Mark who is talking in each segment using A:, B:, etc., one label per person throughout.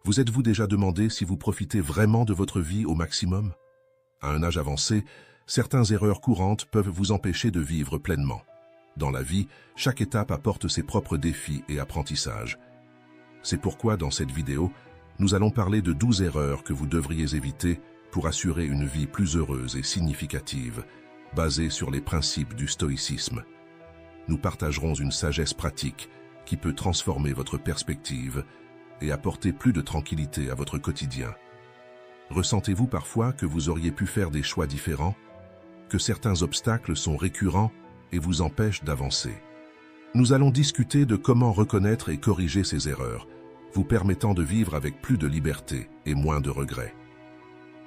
A: Vous êtes-vous déjà demandé si vous profitez vraiment de votre vie au maximum? À un âge avancé, certaines erreurs courantes peuvent vous empêcher de vivre pleinement. Dans la vie, chaque étape apporte ses propres défis et apprentissages. C'est pourquoi dans cette vidéo, nous allons parler de 12 erreurs que vous devriez éviter pour assurer une vie plus heureuse et significative, basée sur les principes du stoïcisme. Nous partagerons une sagesse pratique qui peut transformer votre perspective et apporter plus de tranquillité à votre quotidien. Ressentez-vous parfois que vous auriez pu faire des choix différents, que certains obstacles sont récurrents et vous empêchent d'avancer? Nous allons discuter de comment reconnaître et corriger ces erreurs, vous permettant de vivre avec plus de liberté et moins de regrets.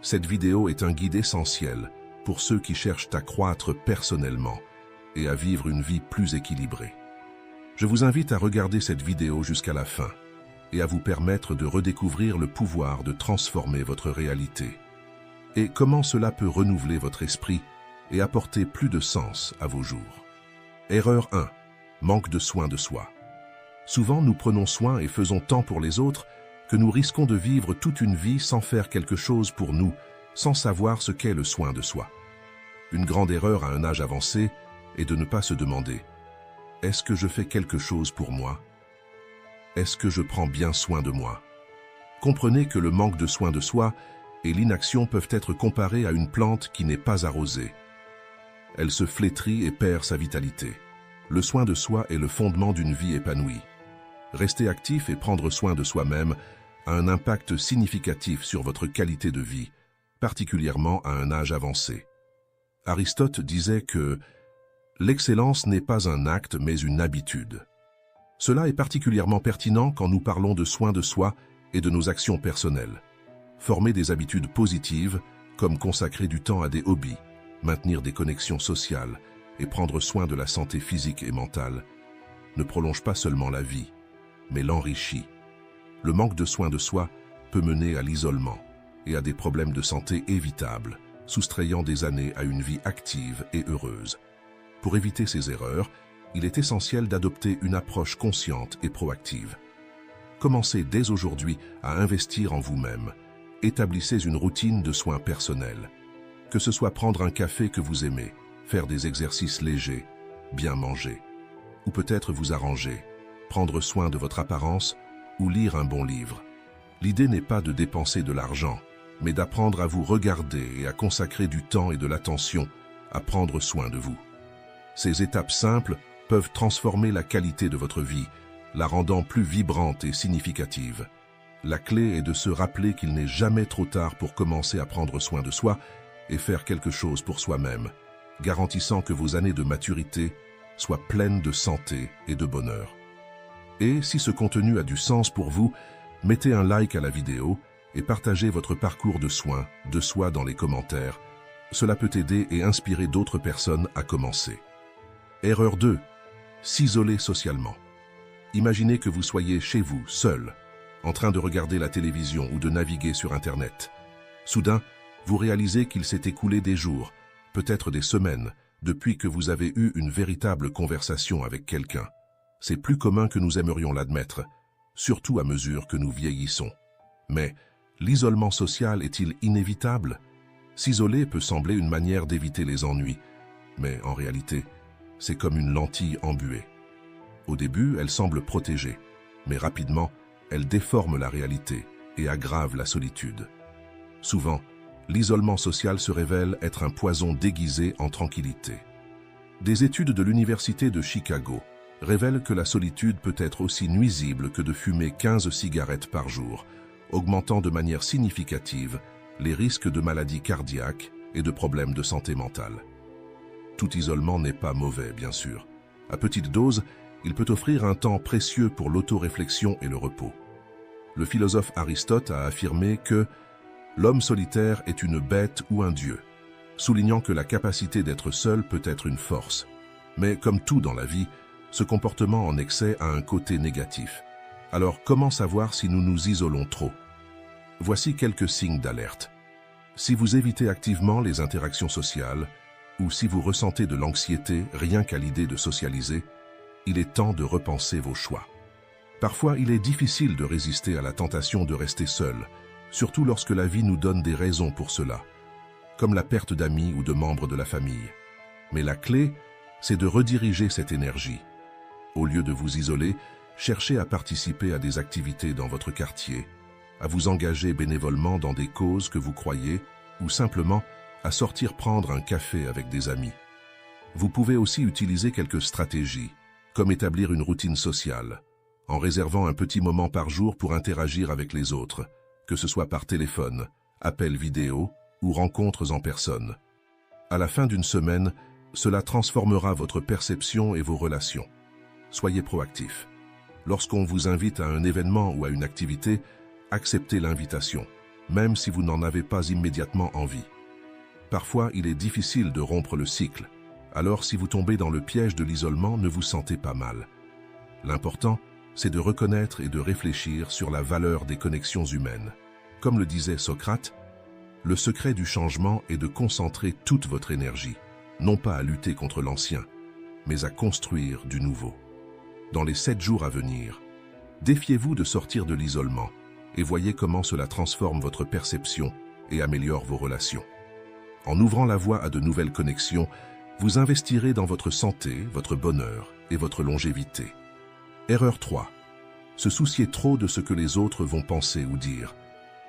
A: Cette vidéo est un guide essentiel pour ceux qui cherchent à croître personnellement et à vivre une vie plus équilibrée. Je vous invite à regarder cette vidéo jusqu'à la fin et à vous permettre de redécouvrir le pouvoir de transformer votre réalité et comment cela peut renouveler votre esprit et apporter plus de sens à vos jours. Erreur 1. Manque de soin de soi. Souvent, nous prenons soin et faisons tant pour les autres que nous risquons de vivre toute une vie sans faire quelque chose pour nous, sans savoir ce qu'est le soin de soi. Une grande erreur à un âge avancé est de ne pas se demander « Est-ce que je fais quelque chose pour moi? Est-ce que je prends bien soin de moi ?» Comprenez que le manque de soin de soi et l'inaction peuvent être comparés à une plante qui n'est pas arrosée. Elle se flétrit et perd sa vitalité. Le soin de soi est le fondement d'une vie épanouie. Rester actif et prendre soin de soi-même a un impact significatif sur votre qualité de vie, particulièrement à un âge avancé. Aristote disait que l'excellence n'est pas un acte mais une habitude. Cela est particulièrement pertinent quand nous parlons de soin de soi et de nos actions personnelles. Former des habitudes positives, comme consacrer du temps à des hobbies, maintenir des connexions sociales et prendre soin de la santé physique et mentale, ne prolonge pas seulement la vie, mais l'enrichit. Le manque de soin de soi peut mener à l'isolement et à des problèmes de santé évitables, soustrayant des années à une vie active et heureuse. Pour éviter ces erreurs, il est essentiel d'adopter une approche consciente et proactive. Commencez dès aujourd'hui à investir en vous-même. Établissez une routine de soins personnels. Que ce soit prendre un café que vous aimez, faire des exercices légers, bien manger, ou peut-être vous arranger, prendre soin de votre apparence ou lire un bon livre. L'idée n'est pas de dépenser de l'argent, mais d'apprendre à vous regarder et à consacrer du temps et de l'attention à prendre soin de vous. Ces étapes simples peuvent transformer la qualité de votre vie, la rendant plus vibrante et significative. La clé est de se rappeler qu'il n'est jamais trop tard pour commencer à prendre soin de soi et faire quelque chose pour soi-même, garantissant que vos années de maturité soient pleines de santé et de bonheur. Et si ce contenu a du sens pour vous, mettez un like à la vidéo et partagez votre parcours de soins de soi dans les commentaires. Cela peut aider et inspirer d'autres personnes à commencer. Erreur 2. S'isoler socialement. Imaginez que vous soyez chez vous, seul, en train de regarder la télévision ou de naviguer sur Internet. Soudain, vous réalisez qu'il s'est écoulé des jours, peut-être des semaines, depuis que vous avez eu une véritable conversation avec quelqu'un. C'est plus commun que nous aimerions l'admettre, surtout à mesure que nous vieillissons. Mais l'isolement social est-il inévitable? S'isoler peut sembler une manière d'éviter les ennuis, mais en réalité, c'est comme une lentille embuée. Au début, elle semble protégée, mais rapidement, elle déforme la réalité et aggrave la solitude. Souvent, l'isolement social se révèle être un poison déguisé en tranquillité. Des études de l'Université de Chicago révèlent que la solitude peut être aussi nuisible que de fumer 15 cigarettes par jour, augmentant de manière significative les risques de maladies cardiaques et de problèmes de santé mentale. Tout isolement n'est pas mauvais, bien sûr. À petite dose, il peut offrir un temps précieux pour l'autoréflexion et le repos. Le philosophe Aristote a affirmé que l'homme solitaire est une bête ou un dieu, soulignant que la capacité d'être seul peut être une force. Mais comme tout dans la vie, ce comportement en excès a un côté négatif. Alors comment savoir si nous nous isolons trop? Voici quelques signes d'alerte. Si vous évitez activement les interactions sociales, ou si vous ressentez de l'anxiété rien qu'à l'idée de socialiser, il est temps de repenser vos choix. Parfois, il est difficile de résister à la tentation de rester seul, surtout lorsque la vie nous donne des raisons pour cela, comme la perte d'amis ou de membres de la famille. Mais la clé, c'est de rediriger cette énergie. Au lieu de vous isoler, cherchez à participer à des activités dans votre quartier, à vous engager bénévolement dans des causes que vous croyez, ou simplement à sortir prendre un café avec des amis. Vous pouvez aussi utiliser quelques stratégies, comme établir une routine sociale, en réservant un petit moment par jour pour interagir avec les autres, que ce soit par téléphone, appel vidéo ou rencontres en personne. À la fin d'une semaine, cela transformera votre perception et vos relations. Soyez proactif. Lorsqu'on vous invite à un événement ou à une activité, acceptez l'invitation, même si vous n'en avez pas immédiatement envie. Parfois, il est difficile de rompre le cycle, alors si vous tombez dans le piège de l'isolement, ne vous sentez pas mal. L'important, c'est de reconnaître et de réfléchir sur la valeur des connexions humaines. Comme le disait Socrate, le secret du changement est de concentrer toute votre énergie, non pas à lutter contre l'ancien, mais à construire du nouveau. Dans les 7 jours à venir, défiez-vous de sortir de l'isolement et voyez comment cela transforme votre perception et améliore vos relations. En ouvrant la voie à de nouvelles connexions, vous investirez dans votre santé, votre bonheur et votre longévité. Erreur 3. Se soucier trop de ce que les autres vont penser ou dire.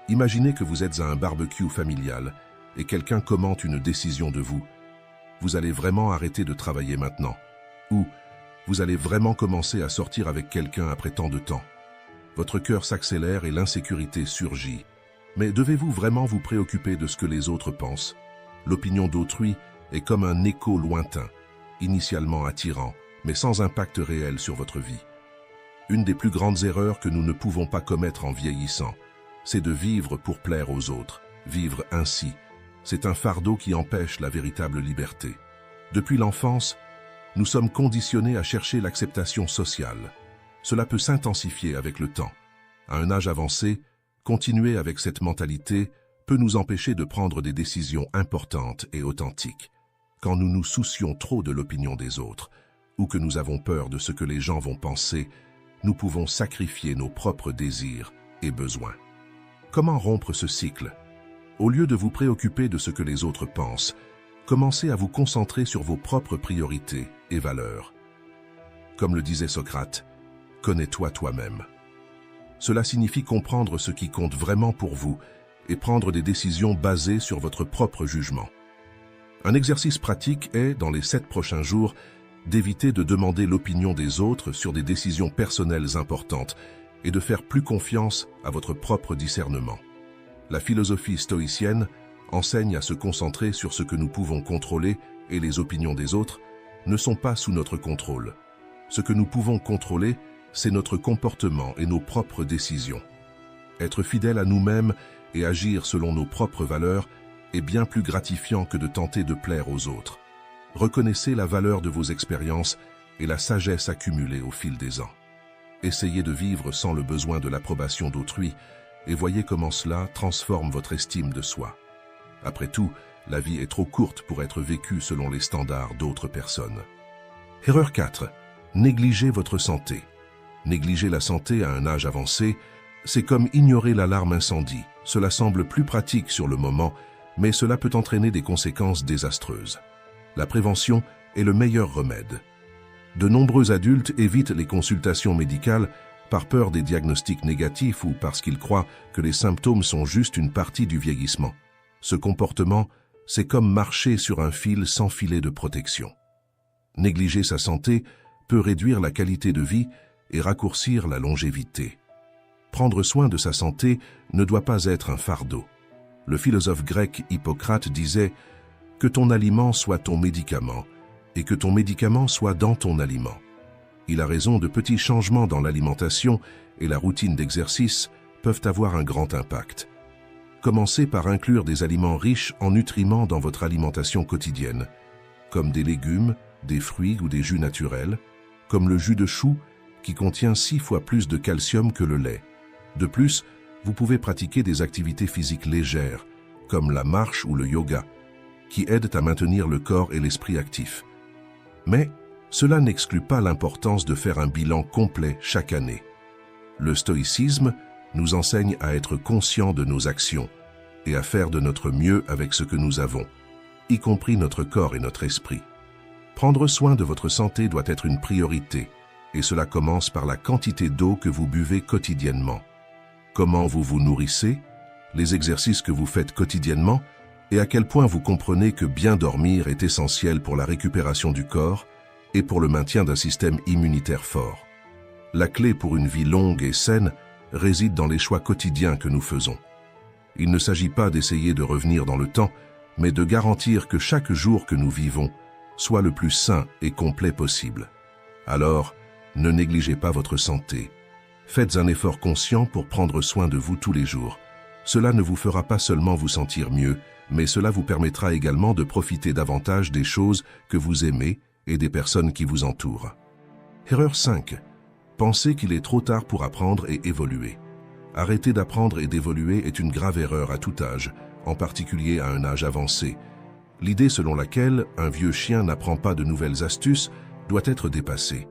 A: Imaginez que vous êtes à un barbecue familial et quelqu'un commente une décision de vous. Vous allez vraiment arrêter de travailler maintenant. Ou vous allez vraiment commencer à sortir avec quelqu'un après tant de temps. Votre cœur s'accélère et l'insécurité surgit. Mais devez-vous vraiment vous préoccuper de ce que les autres pensent? L'opinion d'autrui est comme un écho lointain, initialement attirant, mais sans impact réel sur votre vie. Une des plus grandes erreurs que nous ne pouvons pas commettre en vieillissant, c'est de vivre pour plaire aux autres. Vivre ainsi, c'est un fardeau qui empêche la véritable liberté. Depuis l'enfance, nous sommes conditionnés à chercher l'acceptation sociale. Cela peut s'intensifier avec le temps. À un âge avancé, continuer avec cette mentalité peut nous empêcher de prendre des décisions importantes et authentiques. Quand nous nous soucions trop de l'opinion des autres, ou que nous avons peur de ce que les gens vont penser, nous pouvons sacrifier nos propres désirs et besoins. Comment rompre ce cycle? Au lieu de vous préoccuper de ce que les autres pensent, commencez à vous concentrer sur vos propres priorités et valeurs. Comme le disait Socrate, « Connais-toi toi-même ». Cela signifie comprendre ce qui compte vraiment pour vous et prendre des décisions basées sur votre propre jugement. Un exercice pratique est, dans les 7 prochains jours, d'éviter de demander l'opinion des autres sur des décisions personnelles importantes et de faire plus confiance à votre propre discernement. La philosophie stoïcienne enseigne à se concentrer sur ce que nous pouvons contrôler et les opinions des autres ne sont pas sous notre contrôle. Ce que nous pouvons contrôler, c'est notre comportement et nos propres décisions. Être fidèle à nous-mêmes et agir selon nos propres valeurs est bien plus gratifiant que de tenter de plaire aux autres. Reconnaissez la valeur de vos expériences et la sagesse accumulée au fil des ans. Essayez de vivre sans le besoin de l'approbation d'autrui et voyez comment cela transforme votre estime de soi. Après tout, la vie est trop courte pour être vécue selon les standards d'autres personnes. Erreur 4. Négligez votre santé. Négliger la santé à un âge avancé, c'est comme ignorer l'alarme incendie. Cela semble plus pratique sur le moment, mais cela peut entraîner des conséquences désastreuses. La prévention est le meilleur remède. De nombreux adultes évitent les consultations médicales par peur des diagnostics négatifs ou parce qu'ils croient que les symptômes sont juste une partie du vieillissement. Ce comportement, c'est comme marcher sur un fil sans filet de protection. Négliger sa santé peut réduire la qualité de vie et raccourcir la longévité. Prendre soin de sa santé ne doit pas être un fardeau. Le philosophe grec Hippocrate disait « Que ton aliment soit ton médicament et que ton médicament soit dans ton aliment ». Il a raison, de petits changements dans l'alimentation et la routine d'exercice peuvent avoir un grand impact. Commencez par inclure des aliments riches en nutriments dans votre alimentation quotidienne, comme des légumes, des fruits ou des jus naturels, comme le jus de chou qui contient 6 fois plus de calcium que le lait. De plus, vous pouvez pratiquer des activités physiques légères, comme la marche ou le yoga, qui aident à maintenir le corps et l'esprit actifs. Mais cela n'exclut pas l'importance de faire un bilan complet chaque année. Le stoïcisme nous enseigne à être conscients de nos actions et à faire de notre mieux avec ce que nous avons, y compris notre corps et notre esprit. Prendre soin de votre santé doit être une priorité, et cela commence par la quantité d'eau que vous buvez quotidiennement. Comment vous vous nourrissez, les exercices que vous faites quotidiennement, et à quel point vous comprenez que bien dormir est essentiel pour la récupération du corps et pour le maintien d'un système immunitaire fort. La clé pour une vie longue et saine réside dans les choix quotidiens que nous faisons. Il ne s'agit pas d'essayer de revenir dans le temps, mais de garantir que chaque jour que nous vivons soit le plus sain et complet possible. Alors, ne négligez pas votre santé. Faites un effort conscient pour prendre soin de vous tous les jours. Cela ne vous fera pas seulement vous sentir mieux, mais cela vous permettra également de profiter davantage des choses que vous aimez et des personnes qui vous entourent. Erreur 5. Pensez qu'il est trop tard pour apprendre et évoluer. Arrêter d'apprendre et d'évoluer est une grave erreur à tout âge, en particulier à un âge avancé. L'idée selon laquelle un vieux chien n'apprend pas de nouvelles astuces doit être dépassée.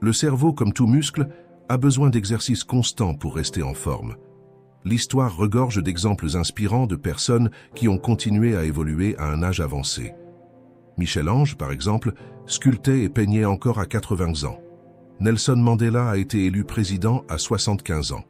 A: Le cerveau, comme tout muscle, a besoin d'exercices constants pour rester en forme. L'histoire regorge d'exemples inspirants de personnes qui ont continué à évoluer à un âge avancé. Michel-Ange, par exemple, sculptait et peignait encore à 80 ans. Nelson Mandela a été élu président à 75 ans.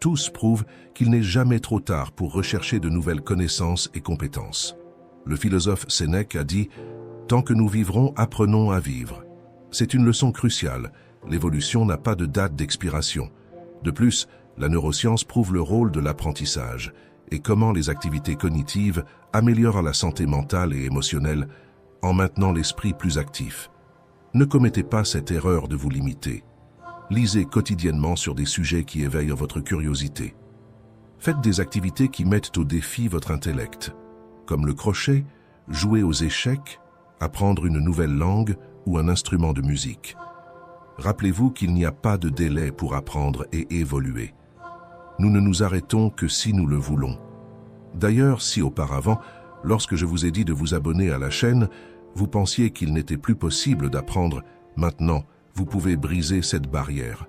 A: Tous prouvent qu'il n'est jamais trop tard pour rechercher de nouvelles connaissances et compétences. Le philosophe Sénèque a dit « Tant que nous vivrons, apprenons à vivre ». C'est une leçon cruciale. L'évolution n'a pas de date d'expiration. De plus, la neuroscience prouve le rôle de l'apprentissage et comment les activités cognitives améliorent la santé mentale et émotionnelle en maintenant l'esprit plus actif. Ne commettez pas cette erreur de vous limiter. Lisez quotidiennement sur des sujets qui éveillent votre curiosité. Faites des activités qui mettent au défi votre intellect, comme le crochet, jouer aux échecs, apprendre une nouvelle langue ou un instrument de musique. Rappelez-vous qu'il n'y a pas de délai pour apprendre et évoluer. Nous ne nous arrêtons que si nous le voulons. D'ailleurs, si auparavant, lorsque je vous ai dit de vous abonner à la chaîne, vous pensiez qu'il n'était plus possible d'apprendre, maintenant, vous pouvez briser cette barrière.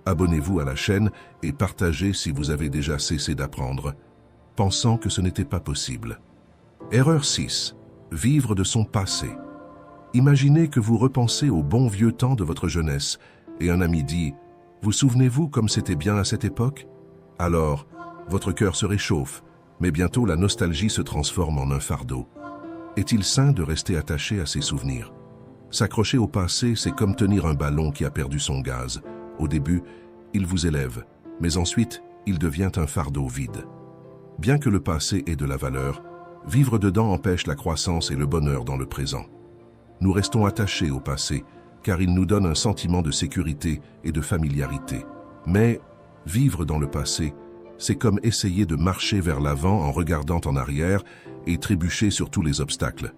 A: Abonnez-vous à la chaîne et partagez si vous avez déjà cessé d'apprendre, pensant que ce n'était pas possible. Erreur 6. Vivre de son passé. Imaginez que vous repensez au bon vieux temps de votre jeunesse et un ami dit « Vous souvenez-vous comme c'était bien à cette époque ?» Alors, votre cœur se réchauffe, mais bientôt la nostalgie se transforme en un fardeau. Est-il sain de rester attaché à ces souvenirs? S'accrocher au passé, c'est comme tenir un ballon qui a perdu son gaz. Au début, il vous élève, mais ensuite, il devient un fardeau vide. Bien que le passé ait de la valeur, vivre dedans empêche la croissance et le bonheur dans le présent. Nous restons attachés au passé, car il nous donne un sentiment de sécurité et de familiarité. Mais vivre dans le passé, c'est comme essayer de marcher vers l'avant en regardant en arrière et trébucher sur tous les obstacles.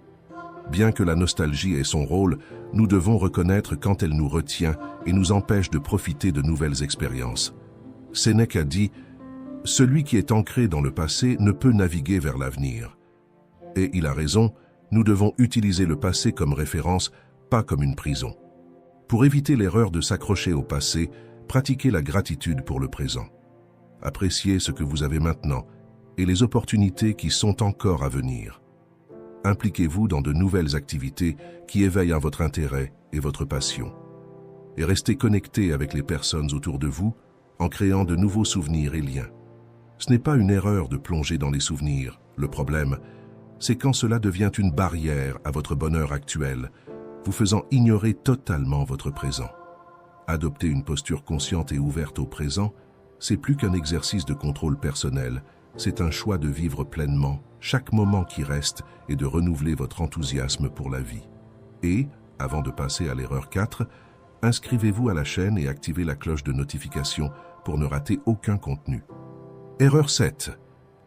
A: Bien que la nostalgie ait son rôle, nous devons reconnaître quand elle nous retient et nous empêche de profiter de nouvelles expériences. Sénèque a dit « Celui qui est ancré dans le passé ne peut naviguer vers l'avenir ». Et il a raison, nous devons utiliser le passé comme référence, pas comme une prison. Pour éviter l'erreur de s'accrocher au passé, pratiquez la gratitude pour le présent. Appréciez ce que vous avez maintenant et les opportunités qui sont encore à venir. Impliquez-vous dans de nouvelles activités qui éveillent votre intérêt et votre passion. Et restez connectés avec les personnes autour de vous en créant de nouveaux souvenirs et liens. Ce n'est pas une erreur de plonger dans les souvenirs. Le problème, c'est quand cela devient une barrière à votre bonheur actuel, vous faisant ignorer totalement votre présent. Adopter une posture consciente et ouverte au présent, c'est plus qu'un exercice de contrôle personnel, c'est un choix de vivre pleinement chaque moment qui reste et de renouveler votre enthousiasme pour la vie. Et, avant de passer à l'erreur 4, inscrivez-vous à la chaîne et activez la cloche de notification pour ne rater aucun contenu. Erreur 7.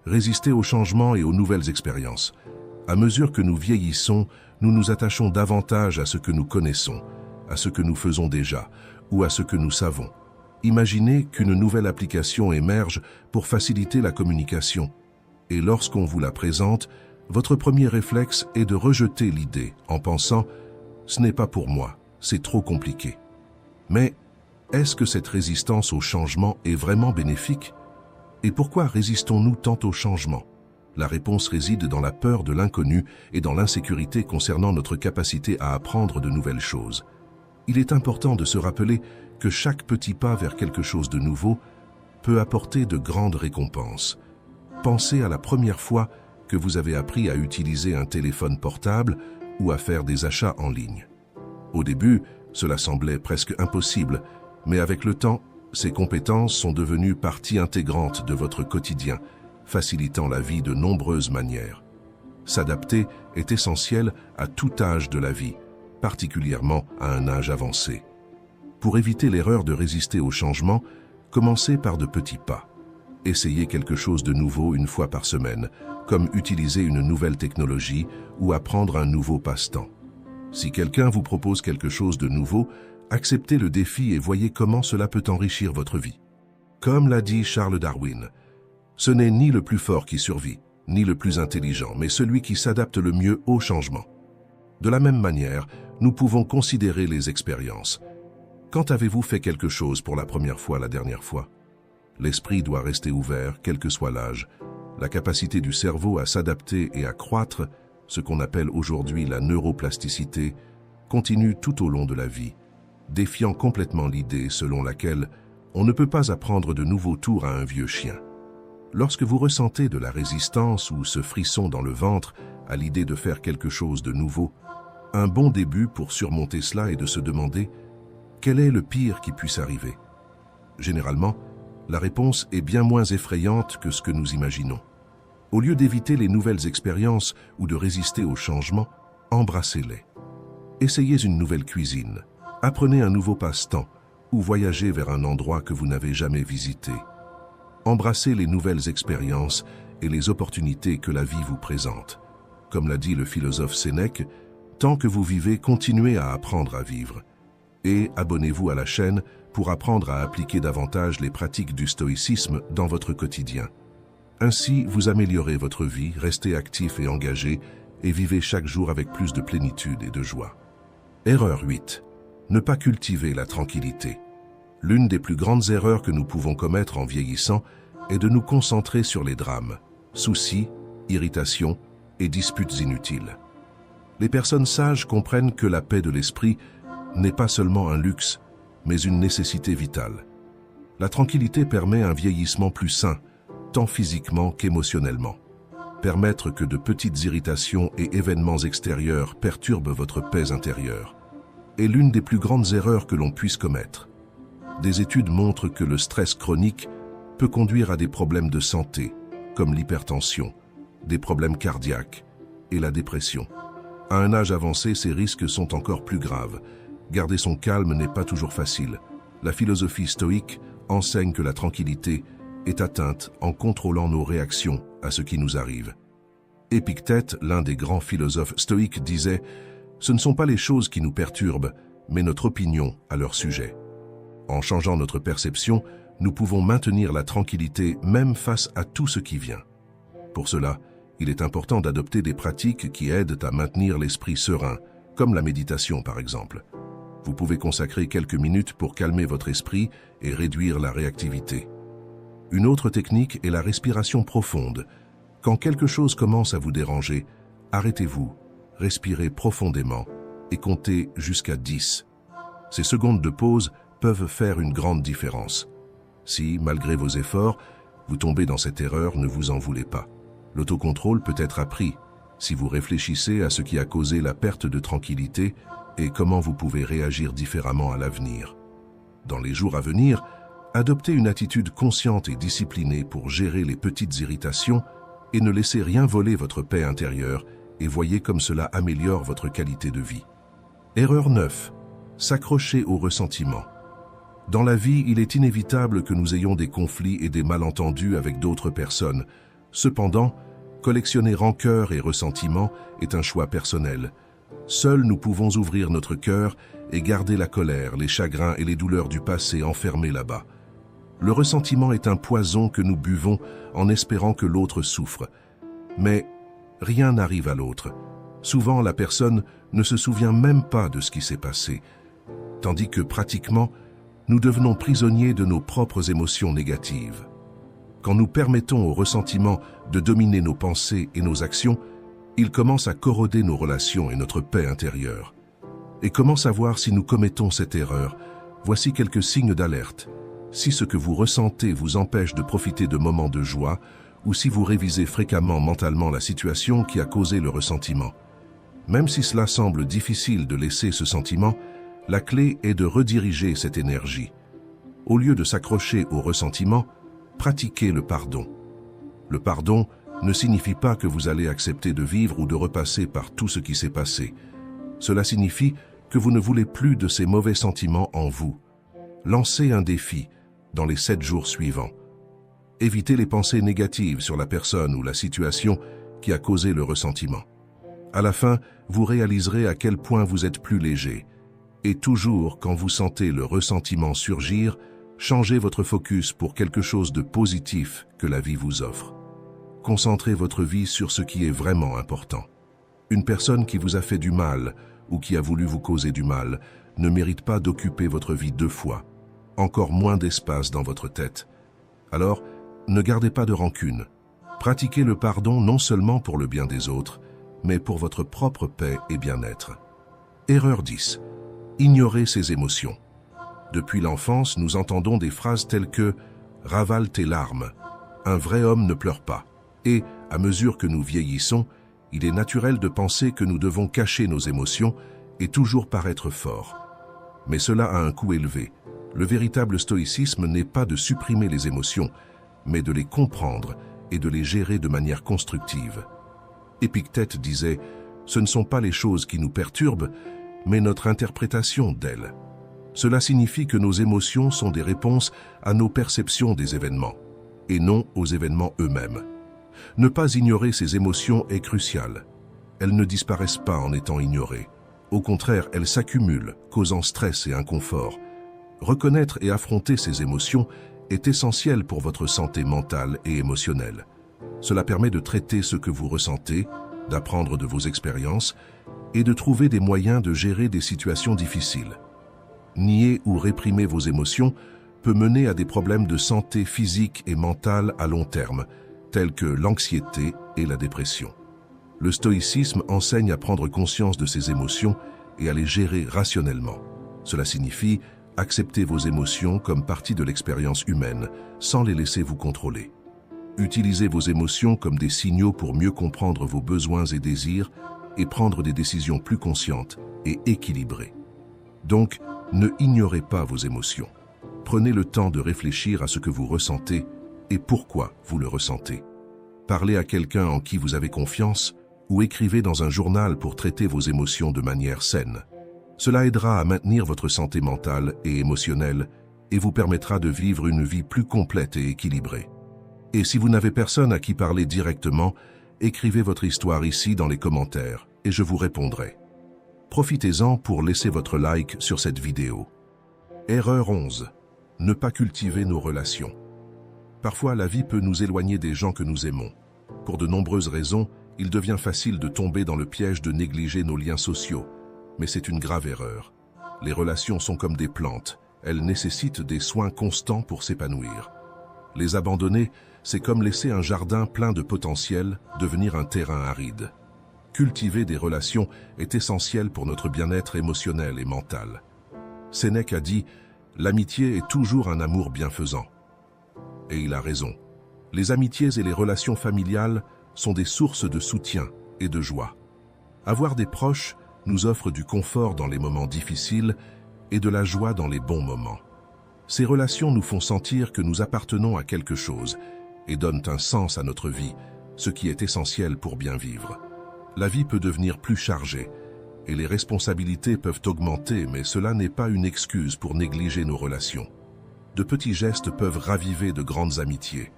A: Résister aux changements et aux nouvelles expériences. À mesure que nous vieillissons, nous nous attachons davantage à ce que nous connaissons, à ce que nous faisons déjà, ou à ce que nous savons. Imaginez qu'une nouvelle application émerge pour faciliter la communication. Et lorsqu'on vous la présente, votre premier réflexe est de rejeter l'idée en pensant « ce n'est pas pour moi, c'est trop compliqué ». Mais Est-ce que cette résistance au changement est vraiment bénéfique? Et pourquoi résistons-nous tant au changement? La réponse réside dans la peur de l'inconnu et dans l'insécurité concernant notre capacité à apprendre de nouvelles choses. Il est important de se rappeler que chaque petit pas vers quelque chose de nouveau peut apporter de grandes récompenses. Pensez à la première fois que vous avez appris à utiliser un téléphone portable ou à faire des achats en ligne. Au début, cela semblait presque impossible, mais avec le temps, ces compétences sont devenues partie intégrante de votre quotidien, facilitant la vie de nombreuses manières. S'adapter est essentiel à tout âge de la vie, particulièrement à un âge avancé. Pour éviter l'erreur de résister au changement, commencez par de petits pas. Essayez quelque chose de nouveau une fois par semaine, comme utiliser une nouvelle technologie ou apprendre un nouveau passe-temps. Si quelqu'un vous propose quelque chose de nouveau, acceptez le défi et voyez comment cela peut enrichir votre vie. Comme l'a dit Charles Darwin, ce n'est ni le plus fort qui survit, ni le plus intelligent, mais celui qui s'adapte le mieux au changement. De la même manière, nous pouvons considérer les expériences. Quand avez-vous fait quelque chose pour la première fois la dernière fois? L'esprit doit rester ouvert, quel que soit l'âge. La capacité du cerveau à s'adapter et à croître, ce qu'on appelle aujourd'hui la neuroplasticité, continue tout au long de la vie, défiant complètement l'idée selon laquelle on ne peut pas apprendre de nouveaux tours à un vieux chien. Lorsque vous ressentez de la résistance ou ce frisson dans le ventre à l'idée de faire quelque chose de nouveau, un bon début pour surmonter cela est de se demander quel est le pire qui puisse arriver. Généralement, la réponse est bien moins effrayante que ce que nous imaginons. Au lieu d'éviter les nouvelles expériences ou de résister au changement, embrassez-les. Essayez une nouvelle cuisine, apprenez un nouveau passe-temps ou voyagez vers un endroit que vous n'avez jamais visité. Embrassez les nouvelles expériences et les opportunités que la vie vous présente. Comme l'a dit le philosophe Sénèque, tant que vous vivez, continuez à apprendre à vivre. Et abonnez-vous à la chaîne pour apprendre à appliquer davantage les pratiques du stoïcisme dans votre quotidien. Ainsi, vous améliorez votre vie, restez actif et engagé et vivez chaque jour avec plus de plénitude et de joie. Erreur 8. Ne pas cultiver la tranquillité. L'une des plus grandes erreurs que nous pouvons commettre en vieillissant est de nous concentrer sur les drames, soucis, irritations et disputes inutiles. Les personnes sages comprennent que la paix de l'esprit n'est pas seulement un luxe, mais une nécessité vitale. La tranquillité permet un vieillissement plus sain, tant physiquement qu'émotionnellement. Permettre que de petites irritations et événements extérieurs perturbent votre paix intérieure est l'une des plus grandes erreurs que l'on puisse commettre. Des études montrent que le stress chronique peut conduire à des problèmes de santé, comme l'hypertension, des problèmes cardiaques et la dépression. À un âge avancé, ces risques sont encore plus graves. Garder son calme n'est pas toujours facile. La philosophie stoïque enseigne que la tranquillité est atteinte en contrôlant nos réactions à ce qui nous arrive. Épictète, l'un des grands philosophes stoïques, disait « Ce ne sont pas les choses qui nous perturbent, mais notre opinion à leur sujet ». En changeant notre perception, nous pouvons maintenir la tranquillité même face à tout ce qui vient. Pour cela, il est important d'adopter des pratiques qui aident à maintenir l'esprit serein, comme la méditation par exemple. Vous pouvez consacrer quelques minutes pour calmer votre esprit et réduire la réactivité. Une autre technique est la respiration profonde. Quand quelque chose commence à vous déranger, arrêtez-vous, respirez profondément et comptez jusqu'à 10. Ces secondes de pause peuvent faire une grande différence. Si, malgré vos efforts, vous tombez dans cette erreur, ne vous en voulez pas. L'autocontrôle peut être appris si vous réfléchissez à ce qui a causé la perte de tranquillité et comment vous pouvez réagir différemment à l'avenir. Dans les jours à venir, adoptez une attitude consciente et disciplinée pour gérer les petites irritations et ne laissez rien voler votre paix intérieure et voyez comme cela améliore votre qualité de vie. Erreur 9. S'accrocher au ressentiment. Dans la vie, il est inévitable que nous ayons des conflits et des malentendus avec d'autres personnes. Cependant, collectionner rancœur et ressentiment est un choix personnel. Seuls nous pouvons ouvrir notre cœur et garder la colère, les chagrins et les douleurs du passé enfermés là-bas. Le ressentiment est un poison que nous buvons en espérant que l'autre souffre. Mais rien n'arrive à l'autre. Souvent, la personne ne se souvient même pas de ce qui s'est passé, tandis que pratiquement, nous devenons prisonniers de nos propres émotions négatives. Quand nous permettons au ressentiment de dominer nos pensées et nos actions, il commence à corroder nos relations et notre paix intérieure. Et comment savoir si nous commettons cette erreur? Voici quelques signes d'alerte. Si ce que vous ressentez vous empêche de profiter de moments de joie, ou si vous révisez fréquemment mentalement la situation qui a causé le ressentiment. Même si cela semble difficile de laisser ce sentiment, la clé est de rediriger cette énergie. Au lieu de s'accrocher au ressentiment, pratiquez le pardon. Le pardon ne signifie pas que vous allez accepter de vivre ou de repasser par tout ce qui s'est passé. Cela signifie que vous ne voulez plus de ces mauvais sentiments en vous. Lancez un défi dans les 7 jours suivants. Évitez les pensées négatives sur la personne ou la situation qui a causé le ressentiment. À la fin, vous réaliserez à quel point vous êtes plus léger. Et toujours, quand vous sentez le ressentiment surgir, changez votre focus pour quelque chose de positif que la vie vous offre. Concentrez votre vie sur ce qui est vraiment important. Une personne qui vous a fait du mal ou qui a voulu vous causer du mal ne mérite pas d'occuper votre vie 2 fois, encore moins d'espace dans votre tête. Alors, ne gardez pas de rancune. Pratiquez le pardon non seulement pour le bien des autres, mais pour votre propre paix et bien-être. Erreur 10. Ignorez ses émotions. Depuis l'enfance, nous entendons des phrases telles que « ravale tes larmes »,« un vrai homme ne pleure pas ». Et, à mesure que nous vieillissons, il est naturel de penser que nous devons cacher nos émotions et toujours paraître forts. Mais cela a un coût élevé. Le véritable stoïcisme n'est pas de supprimer les émotions, mais de les comprendre et de les gérer de manière constructive. Épictète disait « Ce ne sont pas les choses qui nous perturbent, mais notre interprétation d'elles ». Cela signifie que nos émotions sont des réponses à nos perceptions des événements, et non aux événements eux-mêmes. Ne pas ignorer ces émotions est crucial. Elles ne disparaissent pas en étant ignorées. Au contraire, elles s'accumulent, causant stress et inconfort. Reconnaître et affronter ces émotions est essentiel pour votre santé mentale et émotionnelle. Cela permet de traiter ce que vous ressentez, d'apprendre de vos expériences et de trouver des moyens de gérer des situations difficiles. Nier ou réprimer vos émotions peut mener à des problèmes de santé physique et mentale à long terme, tels que l'anxiété et la dépression. Le stoïcisme enseigne à prendre conscience de ses émotions et à les gérer rationnellement. Cela signifie accepter vos émotions comme partie de l'expérience humaine, sans les laisser vous contrôler. Utilisez vos émotions comme des signaux pour mieux comprendre vos besoins et désirs et prendre des décisions plus conscientes et équilibrées. Donc, ne ignorez pas vos émotions. Prenez le temps de réfléchir à ce que vous ressentez et pourquoi vous le ressentez. Parlez à quelqu'un en qui vous avez confiance ou écrivez dans un journal pour traiter vos émotions de manière saine. Cela aidera à maintenir votre santé mentale et émotionnelle et vous permettra de vivre une vie plus complète et équilibrée. Et si vous n'avez personne à qui parler directement, écrivez votre histoire ici dans les commentaires et je vous répondrai. Profitez-en pour laisser votre like sur cette vidéo. Erreur 11. Ne pas cultiver nos relations. Parfois, la vie peut nous éloigner des gens que nous aimons. Pour de nombreuses raisons, il devient facile de tomber dans le piège de négliger nos liens sociaux. Mais c'est une grave erreur. Les relations sont comme des plantes. Elles nécessitent des soins constants pour s'épanouir. Les abandonner, c'est comme laisser un jardin plein de potentiel devenir un terrain aride. Cultiver des relations est essentiel pour notre bien-être émotionnel et mental. Sénèque a dit « L'amitié est toujours un amour bienfaisant ». Et il a raison. Les amitiés et les relations familiales sont des sources de soutien et de joie. Avoir des proches nous offre du confort dans les moments difficiles et de la joie dans les bons moments. Ces relations nous font sentir que nous appartenons à quelque chose et donnent un sens à notre vie, ce qui est essentiel pour bien vivre. La vie peut devenir plus chargée et les responsabilités peuvent augmenter, mais cela n'est pas une excuse pour négliger nos relations. De petits gestes peuvent raviver de grandes amitiés.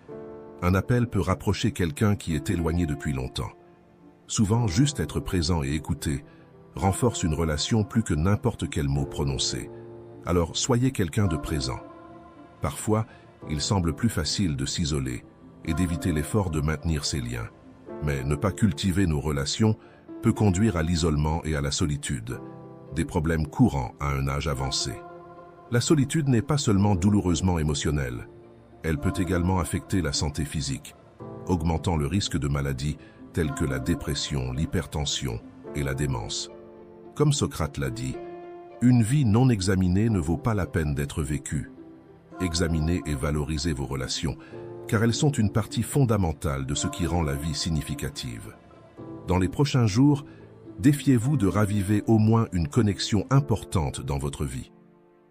A: Un appel peut rapprocher quelqu'un qui est éloigné depuis longtemps. Souvent, juste être présent et écouter renforce une relation plus que n'importe quel mot prononcé. Alors, soyez quelqu'un de présent. Parfois, il semble plus facile de s'isoler et d'éviter l'effort de maintenir ses liens. Mais ne pas cultiver nos relations peut conduire à l'isolement et à la solitude, des problèmes courants à un âge avancé. La solitude n'est pas seulement douloureusement émotionnelle. Elle peut également affecter la santé physique, augmentant le risque de maladies telles que la dépression, l'hypertension et la démence. Comme Socrate l'a dit, une vie non examinée ne vaut pas la peine d'être vécue. Examinez et valorisez vos relations, car elles sont une partie fondamentale de ce qui rend la vie significative. Dans les prochains jours, défiez-vous de raviver au moins une connexion importante dans votre vie.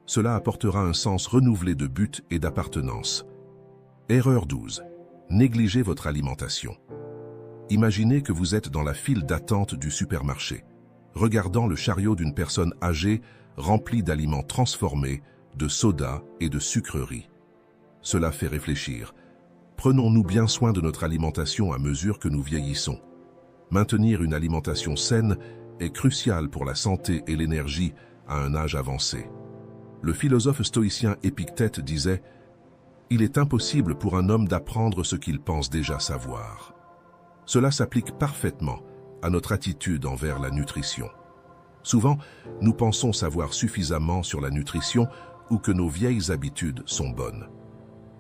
A: Cela apportera un sens renouvelé de but et d'appartenance. Erreur 12. Négligez votre alimentation. Imaginez que vous êtes dans la file d'attente du supermarché, regardant le chariot d'une personne âgée rempli d'aliments transformés, de soda et de sucreries. Cela fait réfléchir. Prenons-nous bien soin de notre alimentation à mesure que nous vieillissons? Maintenir une alimentation saine est crucial pour la santé et l'énergie à un âge avancé. Le philosophe stoïcien Épictète disait « Il est impossible pour un homme d'apprendre ce qu'il pense déjà savoir ». Cela s'applique parfaitement à notre attitude envers la nutrition. Souvent, nous pensons savoir suffisamment sur la nutrition ou que nos vieilles habitudes sont bonnes.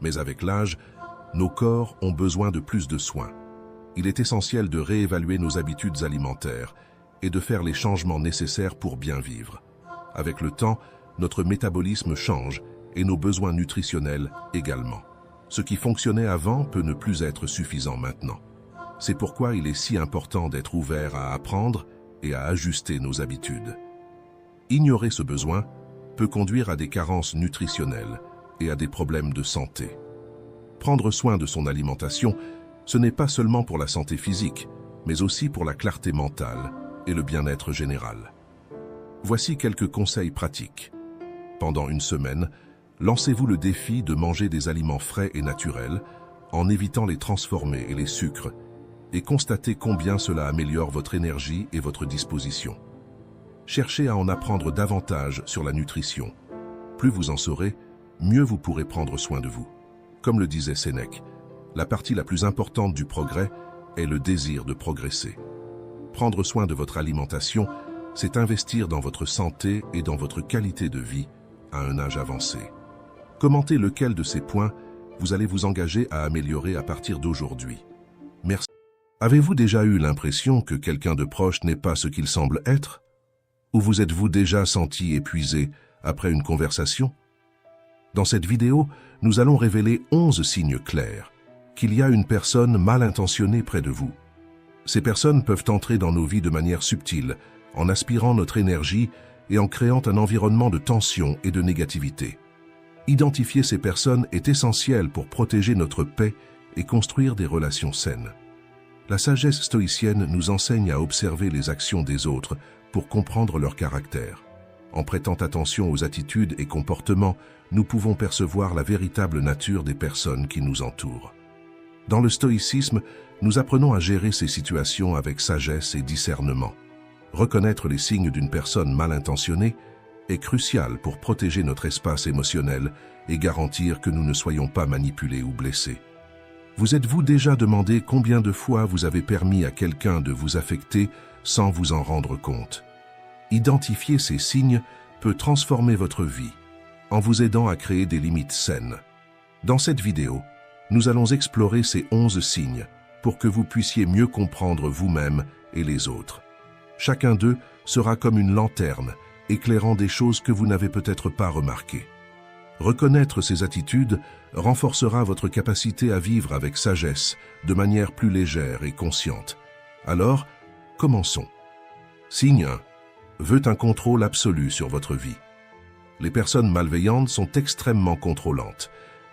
A: Mais avec l'âge, nos corps ont besoin de plus de soins. Il est essentiel de réévaluer nos habitudes alimentaires et de faire les changements nécessaires pour bien vivre. Avec le temps, notre métabolisme change et nos besoins nutritionnels également. Ce qui fonctionnait avant peut ne plus être suffisant maintenant. C'est pourquoi il est si important d'être ouvert à apprendre et à ajuster nos habitudes. Ignorer ce besoin peut conduire à des carences nutritionnelles et à des problèmes de santé. Prendre soin de son alimentation, ce n'est pas seulement pour la santé physique, mais aussi pour la clarté mentale et le bien-être général. Voici quelques conseils pratiques. Pendant une semaine, lancez-vous le défi de manger des aliments frais et naturels en évitant les transformés et les sucres et constatez combien cela améliore votre énergie et votre disposition. Cherchez à en apprendre davantage sur la nutrition. Plus vous en saurez, mieux vous pourrez prendre soin de vous. Comme le disait Sénèque, la partie la plus importante du progrès est le désir de progresser. Prendre soin de votre alimentation, c'est investir dans votre santé et dans votre qualité de vie à un âge avancé. Commentez lequel de ces points vous allez vous engager à améliorer à partir d'aujourd'hui. Merci. Avez-vous déjà eu l'impression que quelqu'un de proche n'est pas ce qu'il semble être? Ou vous êtes-vous déjà senti épuisé après une conversation? Dans cette vidéo, nous allons révéler 11 signes clairs qu'il y a une personne mal intentionnée près de vous. Ces personnes peuvent entrer dans nos vies de manière subtile, en aspirant notre énergie et en créant un environnement de tension et de négativité. Identifier ces personnes est essentiel pour protéger notre paix et construire des relations saines. La sagesse stoïcienne nous enseigne à observer les actions des autres pour comprendre leur caractère. En prêtant attention aux attitudes et comportements, nous pouvons percevoir la véritable nature des personnes qui nous entourent. Dans le stoïcisme, nous apprenons à gérer ces situations avec sagesse et discernement. Reconnaître les signes d'une personne mal intentionnée est crucial pour protéger notre espace émotionnel et garantir que nous ne soyons pas manipulés ou blessés. Vous êtes-vous déjà demandé combien de fois vous avez permis à quelqu'un de vous affecter sans vous en rendre compte? Identifier ces signes peut transformer votre vie en vous aidant à créer des limites saines. Dans cette vidéo, nous allons explorer ces 11 signes pour que vous puissiez mieux comprendre vous-même et les autres. Chacun d'eux sera comme une lanterne, éclairant des choses que vous n'avez peut-être pas remarquées. Reconnaître ces attitudes renforcera votre capacité à vivre avec sagesse, de manière plus légère et consciente. Alors, commençons. Signe 1. Veut un contrôle absolu sur votre vie. Les personnes malveillantes sont extrêmement contrôlantes.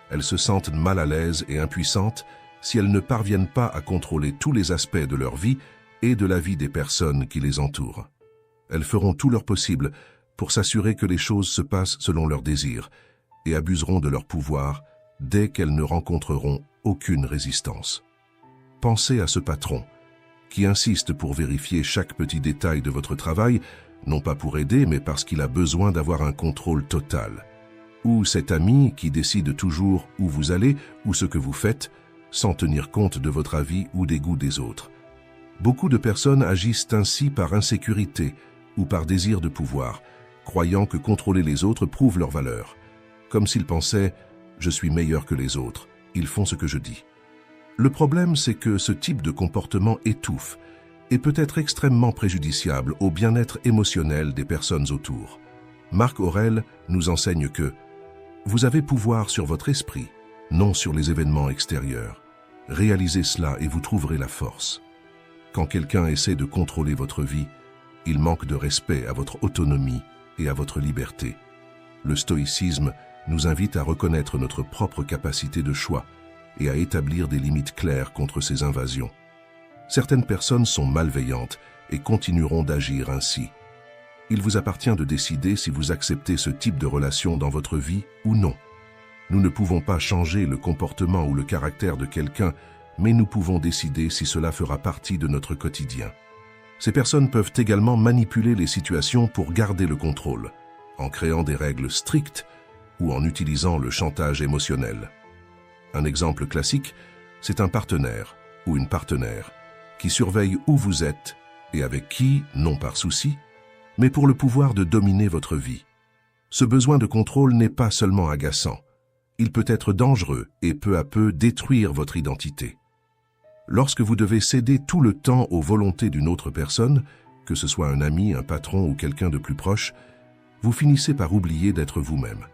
A: Elles se sentent mal à l'aise et impuissantes si elles ne parviennent pas à contrôler tous les aspects de leur vie et de la vie des personnes qui les entourent. Elles feront tout leur possible pour s'assurer que les choses se passent selon leurs désirs et abuseront de leur pouvoir dès qu'elles ne rencontreront aucune résistance. Pensez à ce patron qui insiste pour vérifier chaque petit détail de votre travail, non pas pour aider, mais parce qu'il a besoin d'avoir un contrôle total. Ou cet ami qui décide toujours où vous allez ou ce que vous faites, sans tenir compte de votre avis ou des goûts des autres. Beaucoup de personnes agissent ainsi par insécurité ou par désir de pouvoir, croyant que contrôler les autres prouve leur valeur, comme s'ils pensaient « je suis meilleur que les autres, ils font ce que je dis ». Le problème, c'est que ce type de comportement étouffe et peut être extrêmement préjudiciable au bien-être émotionnel des personnes autour. Marc Aurèle nous enseigne que « vous avez pouvoir sur votre esprit, non sur les événements extérieurs. Réalisez cela et vous trouverez la force. » Quand quelqu'un essaie de contrôler votre vie, il manque de respect à votre autonomie et à votre liberté. Le stoïcisme nous invite à reconnaître notre propre capacité de choix et à établir des limites claires contre ces invasions. Certaines personnes sont malveillantes et continueront d'agir ainsi. Il vous appartient de décider si vous acceptez ce type de relation dans votre vie ou non. Nous ne pouvons pas changer le comportement ou le caractère de quelqu'un, mais nous pouvons décider si cela fera partie de notre quotidien. Ces personnes peuvent également manipuler les situations pour garder le contrôle, en créant des règles strictes ou en utilisant le chantage émotionnel. Un exemple classique, c'est un partenaire ou une partenaire qui surveille où vous êtes et avec qui, non par souci, mais pour le pouvoir de dominer votre vie. Ce besoin de contrôle n'est pas seulement agaçant, il peut être dangereux et peu à peu détruire votre identité. Lorsque vous devez céder tout le temps aux volontés d'une autre personne, que ce soit un ami, un patron ou quelqu'un de plus proche, vous finissez par oublier d'être vous-même.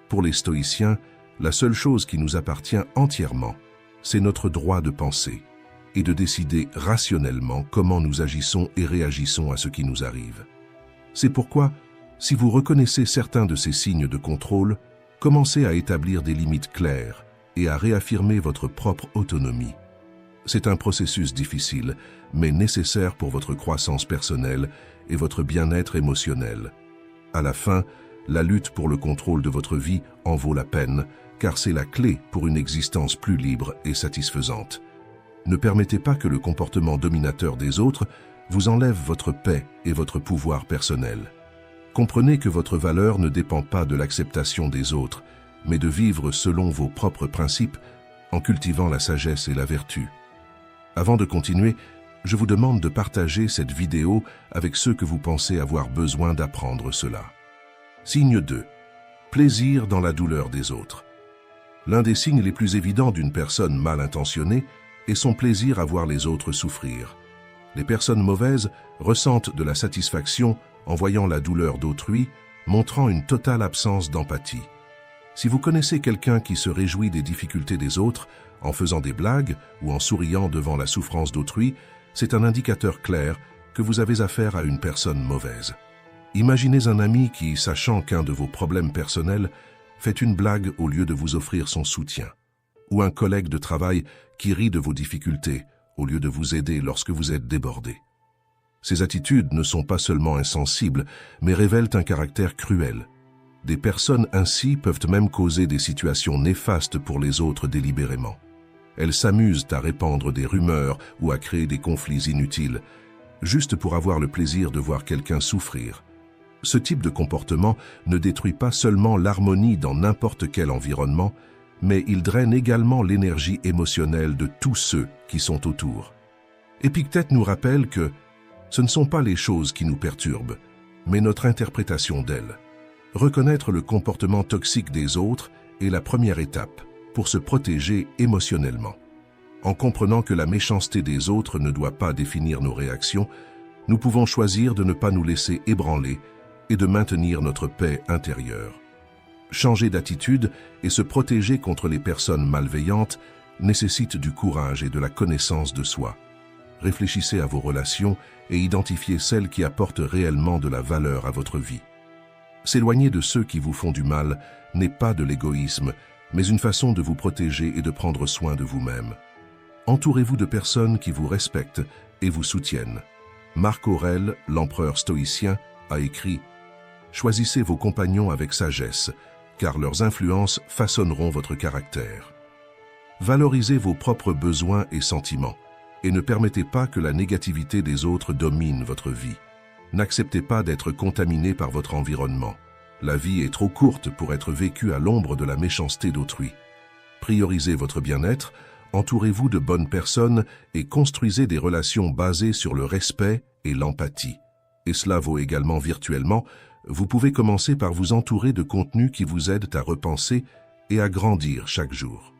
A: Pour les stoïciens, la seule chose qui nous appartient entièrement, c'est notre droit de penser et de décider rationnellement comment nous agissons et réagissons à ce qui nous arrive. C'est pourquoi, si vous reconnaissez certains de ces signes de contrôle, commencez à établir des limites claires et à réaffirmer votre propre autonomie. C'est un processus difficile, mais nécessaire pour votre croissance personnelle et votre bien-être émotionnel. À la fin, la lutte pour le contrôle de votre vie en vaut la peine, car c'est la clé pour une existence plus libre et satisfaisante. Ne permettez pas que le comportement dominateur des autres vous enlève votre paix et votre pouvoir personnel. Comprenez que votre valeur ne dépend pas de l'acceptation des autres, mais de vivre selon vos propres principes en cultivant la sagesse et la vertu. Avant de continuer, je vous demande de partager cette vidéo avec ceux que vous pensez avoir besoin d'apprendre cela. Signe 2. Plaisir dans la douleur des autres. L'un des signes les plus évidents d'une personne mal intentionnée est son plaisir à voir les autres souffrir. Les personnes mauvaises ressentent de la satisfaction en voyant la douleur d'autrui, montrant une totale absence d'empathie. Si vous connaissez quelqu'un qui se réjouit des difficultés des autres, en faisant des blagues ou en souriant devant la souffrance d'autrui, c'est un indicateur clair que vous avez affaire à une personne mauvaise. Imaginez un ami qui, sachant qu'un de vos problèmes personnels, fait une blague au lieu de vous offrir son soutien. Ou un collègue de travail qui rit de vos difficultés au lieu de vous aider lorsque vous êtes débordé. Ces attitudes ne sont pas seulement insensibles, mais révèlent un caractère cruel. Des personnes ainsi peuvent même causer des situations néfastes pour les autres délibérément. Elles s'amusent à répandre des rumeurs ou à créer des conflits inutiles, juste pour avoir le plaisir de voir quelqu'un souffrir. Ce type de comportement ne détruit pas seulement l'harmonie dans n'importe quel environnement, mais il draine également l'énergie émotionnelle de tous ceux qui sont autour. Épictète nous rappelle que ce ne sont pas les choses qui nous perturbent, mais notre interprétation d'elles. Reconnaître le comportement toxique des autres est la première étape pour se protéger émotionnellement. En comprenant que la méchanceté des autres ne doit pas définir nos réactions, nous pouvons choisir de ne pas nous laisser ébranler et de maintenir notre paix intérieure. Changer d'attitude et se protéger contre les personnes malveillantes nécessite du courage et de la connaissance de soi. Réfléchissez à vos relations et identifiez celles qui apportent réellement de la valeur à votre vie. S'éloigner de ceux qui vous font du mal n'est pas de l'égoïsme, mais une façon de vous protéger et de prendre soin de vous-même. Entourez-vous de personnes qui vous respectent et vous soutiennent. Marc Aurèle, l'empereur stoïcien, a écrit « Choisissez vos compagnons avec sagesse, car leurs influences façonneront votre caractère. » Valorisez vos propres besoins et sentiments, et ne permettez pas que la négativité des autres domine votre vie. N'acceptez pas d'être contaminé par votre environnement. La vie est trop courte pour être vécue à l'ombre de la méchanceté d'autrui. Priorisez votre bien-être, entourez-vous de bonnes personnes et construisez des relations basées sur le respect et l'empathie. Et cela vaut également virtuellement. Vous pouvez commencer par vous entourer de contenus qui vous aident à repenser et à grandir chaque jour.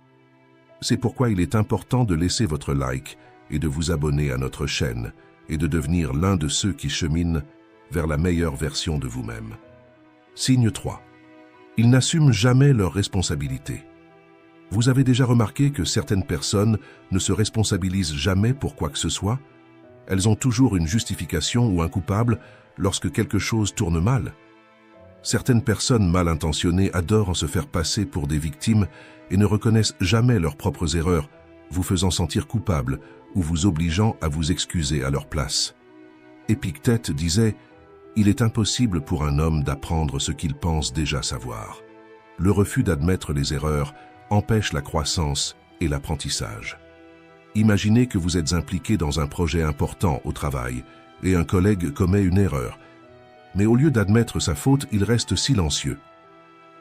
A: C'est pourquoi il est important de laisser votre like et de vous abonner à notre chaîne et de devenir l'un de ceux qui cheminent vers la meilleure version de vous-même. Signe 3. Ils n'assument jamais leurs responsabilités. Vous avez déjà remarqué que certaines personnes ne se responsabilisent jamais pour quoi que ce soit? Elles ont toujours une justification ou un coupable lorsque quelque chose tourne mal. Certaines personnes mal intentionnées adorent se faire passer pour des victimes et ne reconnaissent jamais leurs propres erreurs, vous faisant sentir coupable ou vous obligeant à vous excuser à leur place. Épictète disait « Il est impossible pour un homme d'apprendre ce qu'il pense déjà savoir. » Le refus d'admettre les erreurs empêche la croissance et l'apprentissage. Imaginez que vous êtes impliqué dans un projet important au travail et un collègue commet une erreur. Mais au lieu d'admettre sa faute, il reste silencieux.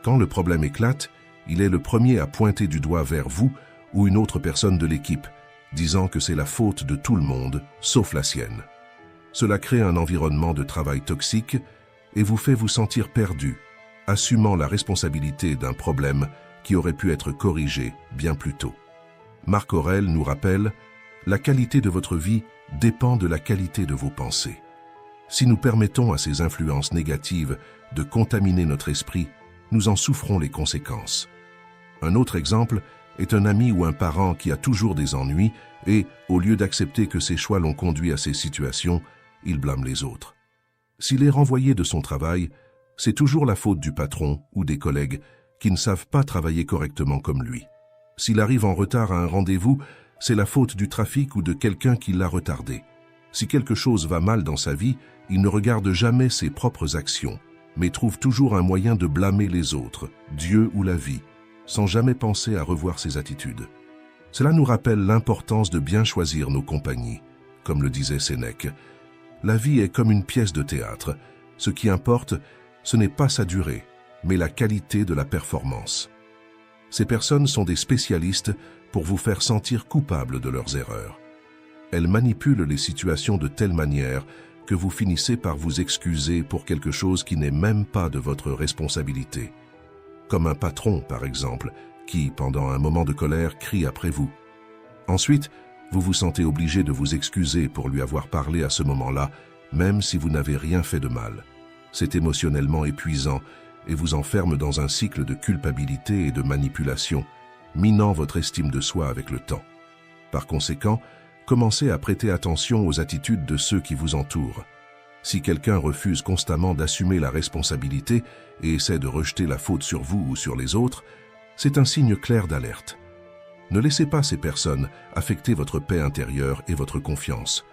A: Quand le problème éclate, il est le premier à pointer du doigt vers vous ou une autre personne de l'équipe, disant que c'est la faute de tout le monde, sauf la sienne. Cela crée un environnement de travail toxique et vous fait vous sentir perdu, assumant la responsabilité d'un problème qui aurait pu être corrigé bien plus tôt. Marc Aurèle nous rappelle « La qualité de votre vie dépend de la qualité de vos pensées ». Si nous permettons à ces influences négatives de contaminer notre esprit, nous en souffrons les conséquences. Un autre exemple est un ami ou un parent qui a toujours des ennuis et, au lieu d'accepter que ses choix l'ont conduit à ces situations, il blâme les autres. S'il est renvoyé de son travail, c'est toujours la faute du patron ou des collègues qui ne savent pas travailler correctement comme lui. S'il arrive en retard à un rendez-vous, c'est la faute du trafic ou de quelqu'un qui l'a retardé. Si quelque chose va mal dans sa vie, il ne regarde jamais ses propres actions, mais trouve toujours un moyen de blâmer les autres, Dieu ou la vie, sans jamais penser à revoir ses attitudes. Cela nous rappelle l'importance de bien choisir nos compagnies. Comme le disait Sénèque, la vie est comme une pièce de théâtre. Ce qui importe, ce n'est pas sa durée, mais la qualité de la performance. Ces personnes sont des spécialistes pour vous faire sentir coupable de leurs erreurs. Elles manipulent les situations de telle manière que vous finissez par vous excuser pour quelque chose qui n'est même pas de votre responsabilité. Comme un patron, par exemple, qui, pendant un moment de colère, crie après vous. Ensuite, vous vous sentez obligé de vous excuser pour lui avoir parlé à ce moment-là, même si vous n'avez rien fait de mal. C'est émotionnellement épuisant et vous enferme dans un cycle de culpabilité et de manipulation, minant votre estime de soi avec le temps. Par conséquent, commencez à prêter attention aux attitudes de ceux qui vous entourent. Si quelqu'un refuse constamment d'assumer la responsabilité et essaie de rejeter la faute sur vous ou sur les autres, c'est un signe clair d'alerte. Ne laissez pas ces personnes affecter votre paix intérieure et votre confiance.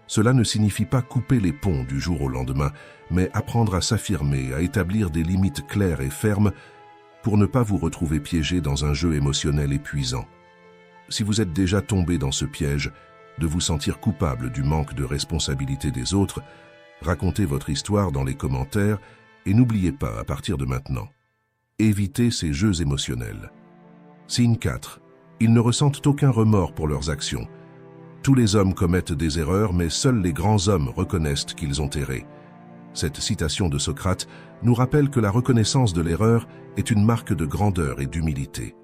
A: Cela ne signifie pas couper les ponts du jour au lendemain, mais apprendre à s'affirmer, à établir des limites claires et fermes pour ne pas vous retrouver piégé dans un jeu émotionnel épuisant. Si vous êtes déjà tombé dans ce piège de vous sentir coupable du manque de responsabilité des autres, racontez votre histoire dans les commentaires et n'oubliez pas, à partir de maintenant, évitez ces jeux émotionnels. Signe 4. Ils ne ressentent aucun remords pour leurs actions. Tous les hommes commettent des erreurs, mais seuls les grands hommes reconnaissent qu'ils ont erré. Cette citation de Socrate nous rappelle que la reconnaissance de l'erreur est une marque de grandeur et d'humilité.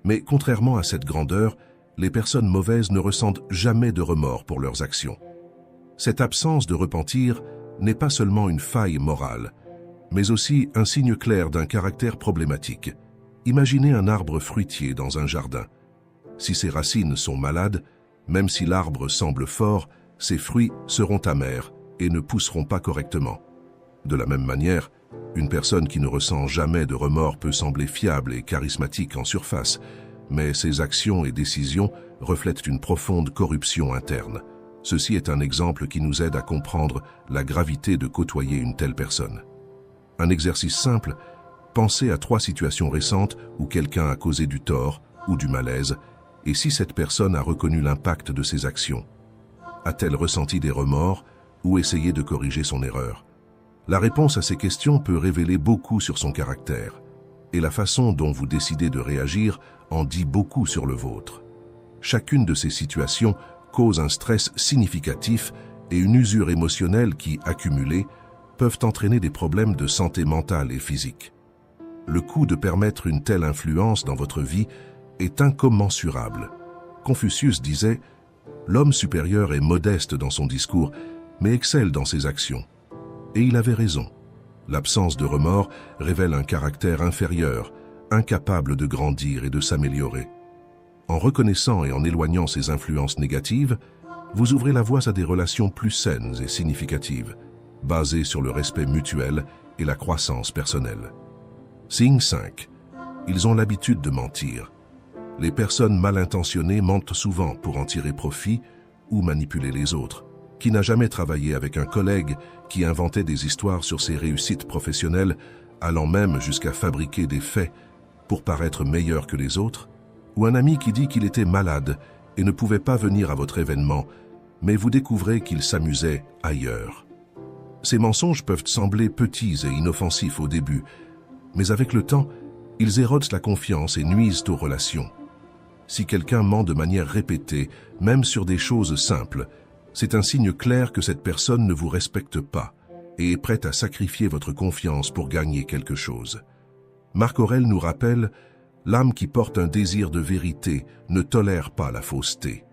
A: Mais contrairement à cette grandeur, les personnes mauvaises ne ressentent jamais de remords pour leurs actions. Cette absence de repentir n'est pas seulement une faille morale, mais aussi un signe clair d'un caractère problématique. Imaginez un arbre fruitier dans un jardin. Si ses racines sont malades, même si l'arbre semble fort, ses fruits seront amers et ne pousseront pas correctement. De la même manière, une personne qui ne ressent jamais de remords peut sembler fiable et charismatique en surface, mais ses actions et décisions reflètent une profonde corruption interne. Ceci est un exemple qui nous aide à comprendre la gravité de côtoyer une telle personne. Un exercice simple, pensez à 3 situations récentes où quelqu'un a causé du tort ou du malaise, et si cette personne a reconnu l'impact de ses actions. A-t-elle ressenti des remords ou essayé de corriger son erreur? La réponse à ces questions peut révéler beaucoup sur son caractère, et la façon dont vous décidez de réagir en dit beaucoup sur le vôtre. Chacune de ces situations cause un stress significatif et une usure émotionnelle qui, accumulée, peuvent entraîner des problèmes de santé mentale et physique. Le coût de permettre une telle influence dans votre vie est incommensurable. Confucius disait « L'homme supérieur est modeste dans son discours, mais excelle dans ses actions. » Et il avait raison. L'absence de remords révèle un caractère inférieur, incapable de grandir et de s'améliorer. En reconnaissant et en éloignant ces influences négatives, vous ouvrez la voie à des relations plus saines et significatives, basées sur le respect mutuel et la croissance personnelle. Signe 5. Ils ont l'habitude de mentir. Les personnes mal intentionnées mentent souvent pour en tirer profit ou manipuler les autres. Qui n'a jamais travaillé avec un collègue qui inventait des histoires sur ses réussites professionnelles, allant même jusqu'à fabriquer des faits pour paraître meilleur que les autres? Ou un ami qui dit qu'il était malade et ne pouvait pas venir à votre événement, mais vous découvrez qu'il s'amusait ailleurs. Ces mensonges peuvent sembler petits et inoffensifs au début, mais avec le temps, ils érodent la confiance et nuisent aux relations. Si quelqu'un ment de manière répétée, même sur des choses simples, c'est un signe clair que cette personne ne vous respecte pas et est prête à sacrifier votre confiance pour gagner quelque chose. Marc Aurèle nous rappelle « L'âme qui porte un désir de vérité ne tolère pas la fausseté ».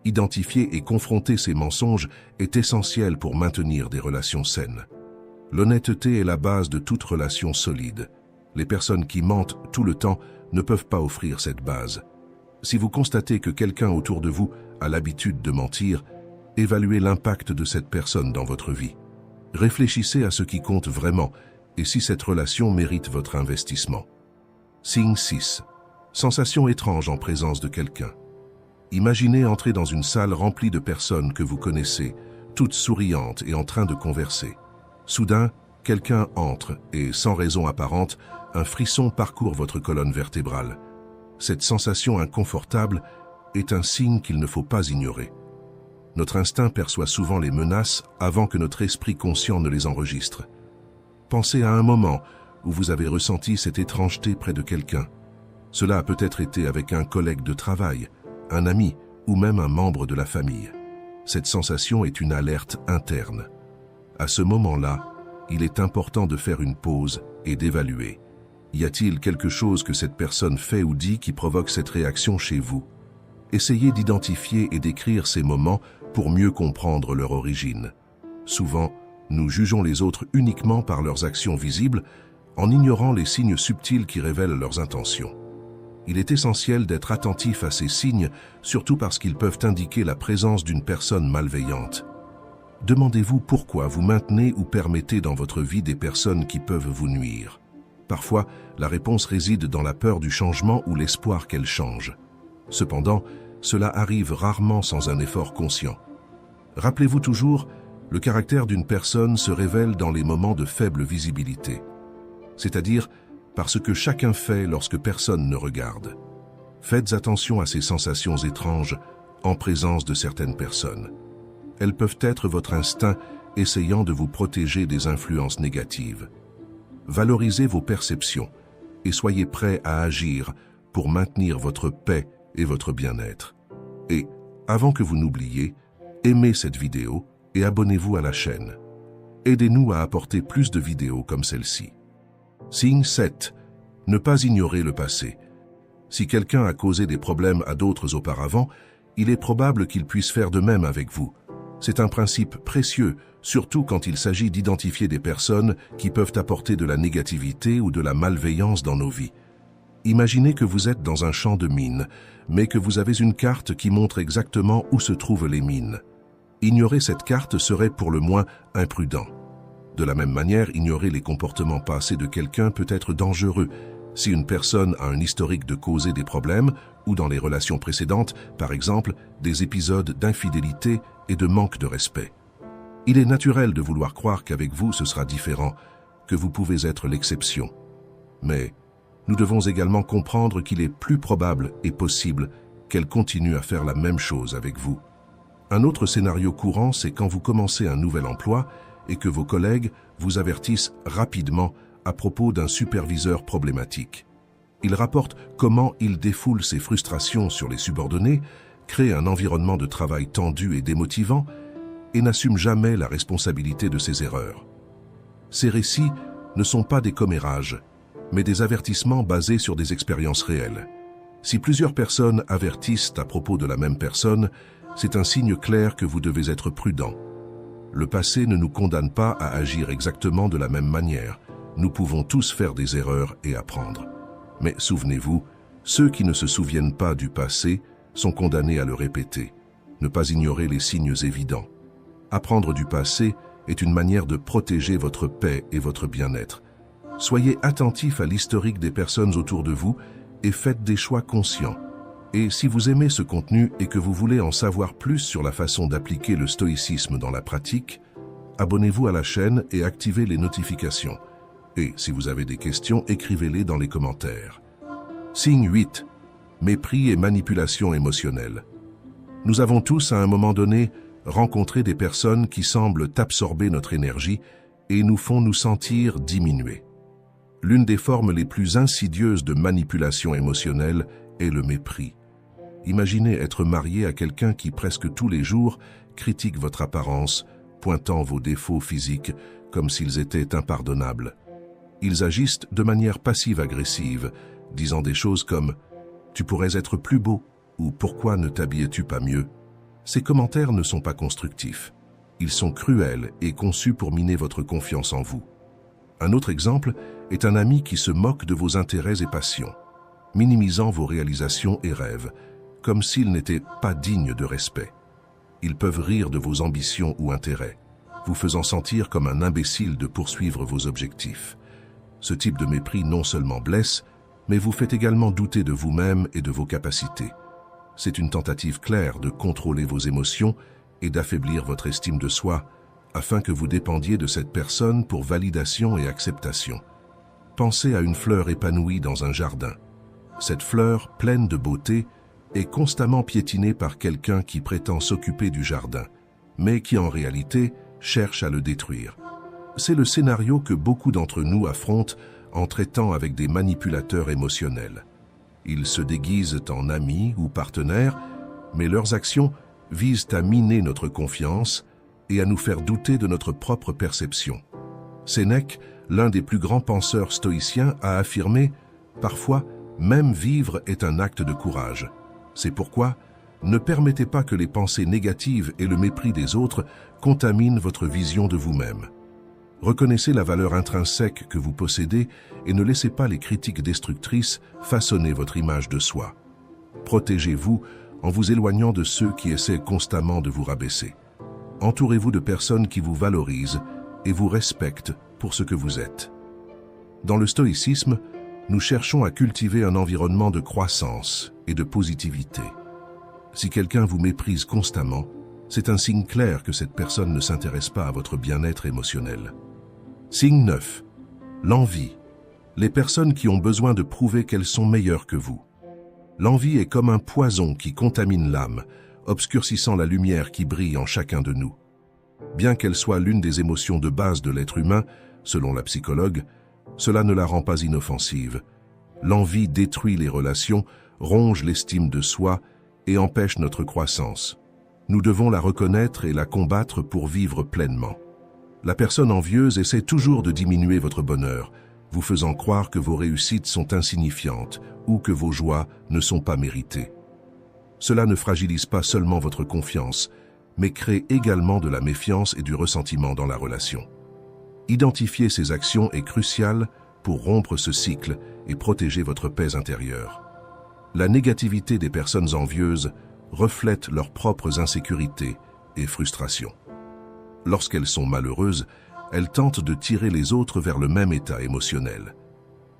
A: Identifier et confronter ces mensonges est essentiel pour maintenir des relations saines. L'honnêteté est la base de toute relation solide. Les personnes qui mentent tout le temps ne peuvent pas offrir cette base. Si vous constatez que quelqu'un autour de vous a l'habitude de mentir, évaluez l'impact de cette personne dans votre vie. Réfléchissez à ce qui compte vraiment et si cette relation mérite votre investissement. Signe 6. Sensation étrange en présence de quelqu'un. Imaginez entrer dans une salle remplie de personnes que vous connaissez, toutes souriantes et en train de converser. Soudain, quelqu'un entre et, sans raison apparente, un frisson parcourt votre colonne vertébrale. Cette sensation inconfortable est un signe qu'il ne faut pas ignorer. Notre instinct perçoit souvent les menaces avant que notre esprit conscient ne les enregistre. Pensez à un moment où vous avez ressenti cette étrangeté près de quelqu'un. Cela a peut-être été avec un collègue de travail, un ami ou même un membre de la famille. Cette sensation est une alerte interne. À ce moment-là, il est important de faire une pause et d'évaluer. Y a-t-il quelque chose que cette personne fait ou dit qui provoque cette réaction chez vous? Essayez d'identifier et d'écrire ces moments pour mieux comprendre leur origine. Souvent, nous jugeons les autres uniquement par leurs actions visibles, en ignorant les signes subtils qui révèlent leurs intentions. Il est essentiel d'être attentif à ces signes, surtout parce qu'ils peuvent indiquer la présence d'une personne malveillante. Demandez-vous pourquoi vous maintenez ou permettez dans votre vie des personnes qui peuvent vous nuire. Parfois, la réponse réside dans la peur du changement ou l'espoir qu'elle change. Cependant, cela arrive rarement sans un effort conscient. Rappelez-vous toujours, le caractère d'une personne se révèle dans les moments de faible visibilité, c'est-à-dire parce que chacun fait lorsque personne ne regarde. Faites attention à ces sensations étranges en présence de certaines personnes. Elles peuvent être votre instinct essayant de vous protéger des influences négatives. Valorisez vos perceptions et soyez prêts à agir pour maintenir votre paix et votre bien-être. Et, avant que vous n'oubliez, aimez cette vidéo et abonnez-vous à la chaîne. Aidez-nous à apporter plus de vidéos comme celle-ci. Signe 7. Ne pas ignorer le passé. Si quelqu'un a causé des problèmes à d'autres auparavant, il est probable qu'il puisse faire de même avec vous. C'est un principe précieux, surtout quand il s'agit d'identifier des personnes qui peuvent apporter de la négativité ou de la malveillance dans nos vies. Imaginez que vous êtes dans un champ de mines, mais que vous avez une carte qui montre exactement où se trouvent les mines. Ignorer cette carte serait pour le moins imprudent. De la même manière, ignorer les comportements passés de quelqu'un peut être dangereux. Si une personne a un historique de causer des problèmes, ou dans les relations précédentes, par exemple, des épisodes d'infidélité et de manque de respect. Il est naturel de vouloir croire qu'avec vous ce sera différent, que vous pouvez être l'exception. Mais nous devons également comprendre qu'il est plus probable et possible qu'elle continue à faire la même chose avec vous. Un autre scénario courant, c'est quand vous commencez un nouvel emploi et que vos collègues vous avertissent rapidement à propos d'un superviseur problématique. Ils rapportent comment il défoule ses frustrations sur les subordonnés, crée un environnement de travail tendu et démotivant, et n'assume jamais la responsabilité de ses erreurs. Ces récits ne sont pas des commérages, mais des avertissements basés sur des expériences réelles. Si plusieurs personnes avertissent à propos de la même personne, c'est un signe clair que vous devez être prudent. Le passé ne nous condamne pas à agir exactement de la même manière. Nous pouvons tous faire des erreurs et apprendre. Mais souvenez-vous, ceux qui ne se souviennent pas du passé sont condamnés à le répéter. Ne pas ignorer les signes évidents. Apprendre du passé est une manière de protéger votre paix et votre bien-être. Soyez attentifs à l'historique des personnes autour de vous et faites des choix conscients. Et si vous aimez ce contenu et que vous voulez en savoir plus sur la façon d'appliquer le stoïcisme dans la pratique, abonnez-vous à la chaîne et activez les notifications. Et si vous avez des questions, écrivez-les dans les commentaires. Signe 8. Mépris et manipulation émotionnelle. Nous avons tous, à un moment donné, rencontré des personnes qui semblent absorber notre énergie et nous font nous sentir diminués. L'une des formes les plus insidieuses de manipulation émotionnelle est le mépris. Imaginez être marié à quelqu'un qui, presque tous les jours, critique votre apparence, pointant vos défauts physiques comme s'ils étaient impardonnables. Ils agissent de manière passive-agressive, disant des choses comme « Tu pourrais être plus beau » ou « Pourquoi ne t'habillais-tu pas mieux ?» Ces commentaires ne sont pas constructifs. Ils sont cruels et conçus pour miner votre confiance en vous. Un autre exemple est un ami qui se moque de vos intérêts et passions, minimisant vos réalisations et rêves, comme s'ils n'étaient pas dignes de respect. Ils peuvent rire de vos ambitions ou intérêts, vous faisant sentir comme un imbécile de poursuivre vos objectifs. Ce type de mépris non seulement blesse, mais vous fait également douter de vous-même et de vos capacités. C'est une tentative claire de contrôler vos émotions et d'affaiblir votre estime de soi, afin que vous dépendiez de cette personne pour validation et acceptation. Pensez à une fleur épanouie dans un jardin. Cette fleur, pleine de beauté, est constamment piétinée par quelqu'un qui prétend s'occuper du jardin, mais qui en réalité cherche à le détruire. C'est le scénario que beaucoup d'entre nous affrontent en traitant avec des manipulateurs émotionnels. Ils se déguisent en amis ou partenaires, mais leurs actions visent à miner notre confiance et à nous faire douter de notre propre perception. Sénèque, l'un des plus grands penseurs stoïciens, a affirmé « Parfois, même vivre est un acte de courage ». C'est pourquoi, ne permettez pas que les pensées négatives et le mépris des autres contaminent votre vision de vous-même. Reconnaissez la valeur intrinsèque que vous possédez et ne laissez pas les critiques destructrices façonner votre image de soi. Protégez-vous en vous éloignant de ceux qui essaient constamment de vous rabaisser. Entourez-vous de personnes qui vous valorisent et vous respectent pour ce que vous êtes. Dans le stoïcisme, nous cherchons à cultiver un environnement de croissance et de positivité. Si quelqu'un vous méprise constamment, c'est un signe clair que cette personne ne s'intéresse pas à votre bien-être émotionnel. Signe 9. L'envie. Les personnes qui ont besoin de prouver qu'elles sont meilleures que vous. L'envie est comme un poison qui contamine l'âme, obscurcissant la lumière qui brille en chacun de nous. Bien qu'elle soit l'une des émotions de base de l'être humain, selon la psychologue, cela ne la rend pas inoffensive. L'envie détruit les relations, ronge l'estime de soi et empêche notre croissance. Nous devons la reconnaître et la combattre pour vivre pleinement. La personne envieuse essaie toujours de diminuer votre bonheur, vous faisant croire que vos réussites sont insignifiantes ou que vos joies ne sont pas méritées. Cela ne fragilise pas seulement votre confiance, mais crée également de la méfiance et du ressentiment dans la relation. Identifier ces actions est crucial pour rompre ce cycle et protéger votre paix intérieure. La négativité des personnes envieuses reflète leurs propres insécurités et frustrations. Lorsqu'elles sont malheureuses, elles tentent de tirer les autres vers le même état émotionnel.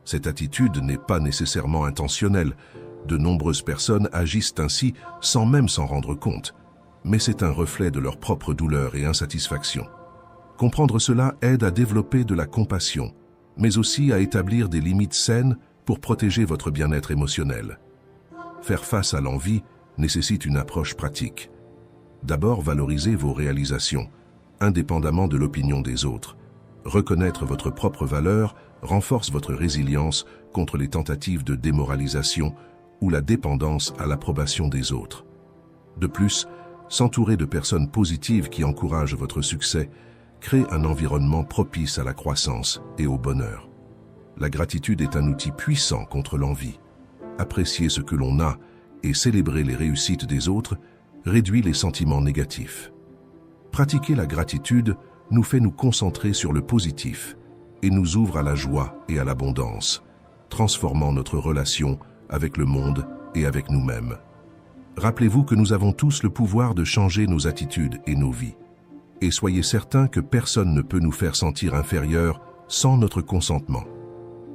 A: Cette attitude n'est pas nécessairement intentionnelle. De nombreuses personnes agissent ainsi sans même s'en rendre compte, mais c'est un reflet de leur propre douleur et insatisfaction. Comprendre cela aide à développer de la compassion, mais aussi à établir des limites saines pour protéger votre bien-être émotionnel. Faire face à l'envie nécessite une approche pratique. D'abord, valorisez vos réalisations, indépendamment de l'opinion des autres. Reconnaître votre propre valeur renforce votre résilience contre les tentatives de démoralisation ou la dépendance à l'approbation des autres. De plus, s'entourer de personnes positives qui encouragent votre succès crée un environnement propice à la croissance et au bonheur. La gratitude est un outil puissant contre l'envie. Apprécier ce que l'on a et célébrer les réussites des autres réduit les sentiments négatifs. Pratiquer la gratitude nous fait nous concentrer sur le positif et nous ouvre à la joie et à l'abondance, transformant notre relation avec le monde et avec nous-mêmes. Rappelez-vous que nous avons tous le pouvoir de changer nos attitudes et nos vies. Et soyez certains que personne ne peut nous faire sentir inférieurs sans notre consentement.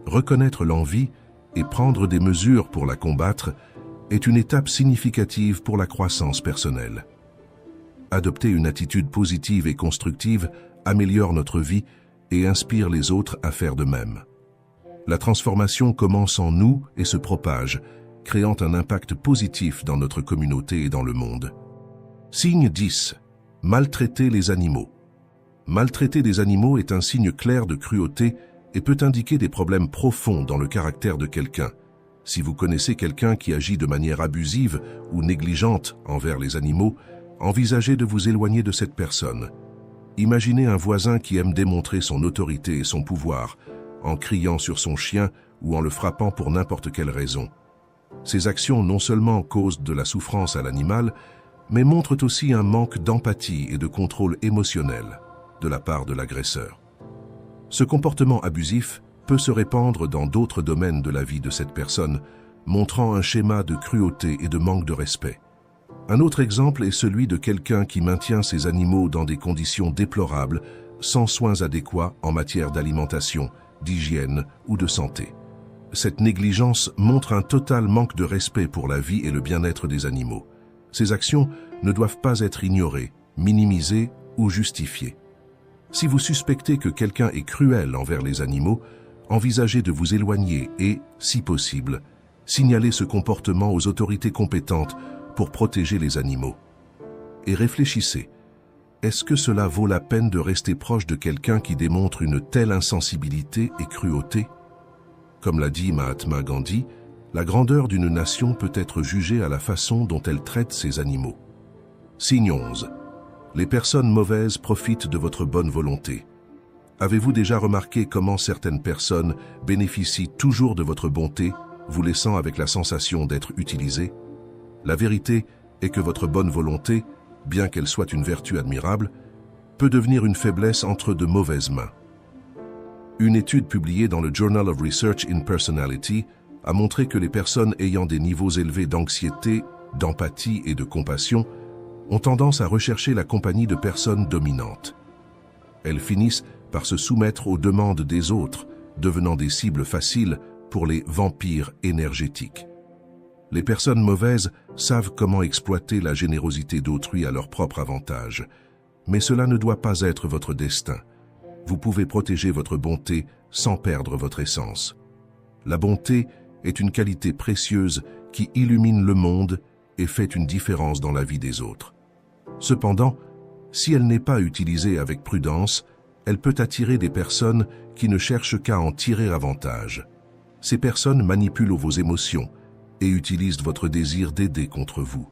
A: Reconnaître l'envie et prendre des mesures pour la combattre est une étape significative pour la croissance personnelle. Adopter une attitude positive et constructive améliore notre vie et inspire les autres à faire de même. La transformation commence en nous et se propage, créant un impact positif dans notre communauté et dans le monde. Signe 10. Maltraiter les animaux. Maltraiter des animaux est un signe clair de cruauté et peut indiquer des problèmes profonds dans le caractère de quelqu'un. Si vous connaissez quelqu'un qui agit de manière abusive ou négligente envers les animaux, envisagez de vous éloigner de cette personne. Imaginez un voisin qui aime démontrer son autorité et son pouvoir, en criant sur son chien ou en le frappant pour n'importe quelle raison. Ces actions non seulement causent de la souffrance à l'animal, mais montrent aussi un manque d'empathie et de contrôle émotionnel de la part de l'agresseur. Ce comportement abusif peut se répandre dans d'autres domaines de la vie de cette personne, montrant un schéma de cruauté et de manque de respect. Un autre exemple est celui de quelqu'un qui maintient ses animaux dans des conditions déplorables, sans soins adéquats en matière d'alimentation, d'hygiène ou de santé. Cette négligence montre un total manque de respect pour la vie et le bien-être des animaux. Ces actions ne doivent pas être ignorées, minimisées ou justifiées. Si vous suspectez que quelqu'un est cruel envers les animaux, envisagez de vous éloigner et, si possible, signalez ce comportement aux autorités compétentes pour protéger les animaux. Et réfléchissez, est-ce que cela vaut la peine de rester proche de quelqu'un qui démontre une telle insensibilité et cruauté ? Comme l'a dit Mahatma Gandhi, la grandeur d'une nation peut être jugée à la façon dont elle traite ses animaux. Signe 11. Les personnes mauvaises profitent de votre bonne volonté. Avez-vous déjà remarqué comment certaines personnes bénéficient toujours de votre bonté, vous laissant avec la sensation d'être utilisées ? La vérité est que votre bonne volonté, bien qu'elle soit une vertu admirable, peut devenir une faiblesse entre de mauvaises mains. Une étude publiée dans le Journal of Research in Personality a montré que les personnes ayant des niveaux élevés d'anxiété, d'empathie et de compassion ont tendance à rechercher la compagnie de personnes dominantes. Elles finissent par se soumettre aux demandes des autres, devenant des cibles faciles pour les vampires énergétiques. Les personnes mauvaises savent comment exploiter la générosité d'autrui à leur propre avantage, mais cela ne doit pas être votre destin. Vous pouvez protéger votre bonté sans perdre votre essence. La bonté est une qualité précieuse qui illumine le monde et fait une différence dans la vie des autres. Cependant, si elle n'est pas utilisée avec prudence, elle peut attirer des personnes qui ne cherchent qu'à en tirer avantage. Ces personnes manipulent vos émotions et utilisent votre désir d'aider contre vous.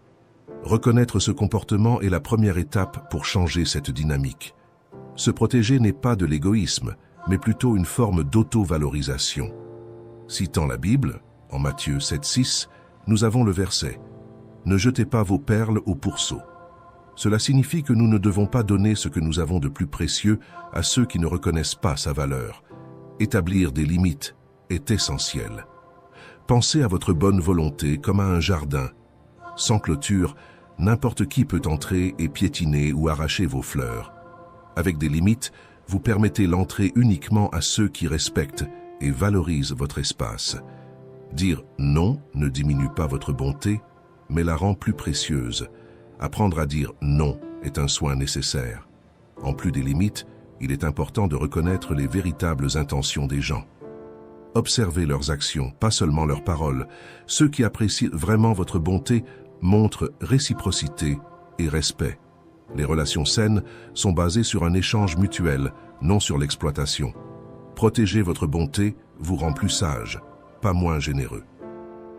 A: Reconnaître ce comportement est la première étape pour changer cette dynamique. Se protéger n'est pas de l'égoïsme, mais plutôt une forme d'auto-valorisation. Citant la Bible, en Matthieu 7,6, nous avons le verset « Ne jetez pas vos perles au pourceau ». Cela signifie que nous ne devons pas donner ce que nous avons de plus précieux à ceux qui ne reconnaissent pas sa valeur. Établir des limites est essentiel. Pensez à votre bonne volonté comme à un jardin. Sans clôture, n'importe qui peut entrer et piétiner ou arracher vos fleurs. Avec des limites, vous permettez l'entrée uniquement à ceux qui respectent et valorisent votre espace. Dire non ne diminue pas votre bonté, mais la rend plus précieuse. Apprendre à dire non est un soin nécessaire. En plus des limites, il est important de reconnaître les véritables intentions des gens. Observez leurs actions, pas seulement leurs paroles. Ceux qui apprécient vraiment votre bonté montrent réciprocité et respect. Les relations saines sont basées sur un échange mutuel, non sur l'exploitation. Protéger votre bonté vous rend plus sage, pas moins généreux.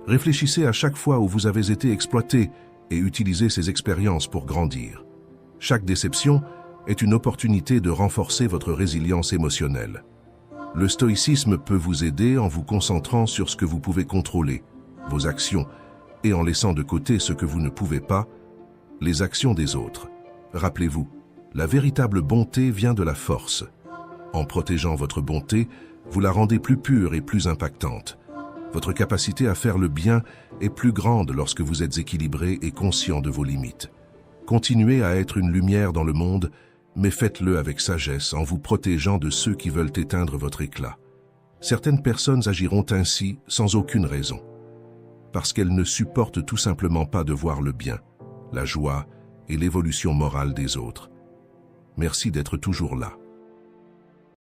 A: Réfléchissez à chaque fois où vous avez été exploité et utilisez ces expériences pour grandir. Chaque déception est une opportunité de renforcer votre résilience émotionnelle. Le stoïcisme peut vous aider en vous concentrant sur ce que vous pouvez contrôler, vos actions, et en laissant de côté ce que vous ne pouvez pas, les actions des autres. Rappelez-vous, la véritable bonté vient de la force. En protégeant votre bonté, vous la rendez plus pure et plus impactante. Votre capacité à faire le bien est plus grande lorsque vous êtes équilibré et conscient de vos limites. Continuez à être une lumière dans le monde, mais faites-le avec sagesse en vous protégeant de ceux qui veulent éteindre votre éclat. Certaines personnes agiront ainsi sans aucune raison, parce qu'elles ne supportent tout simplement pas de voir le bien, la joie et l'évolution morale des autres. Merci d'être toujours là.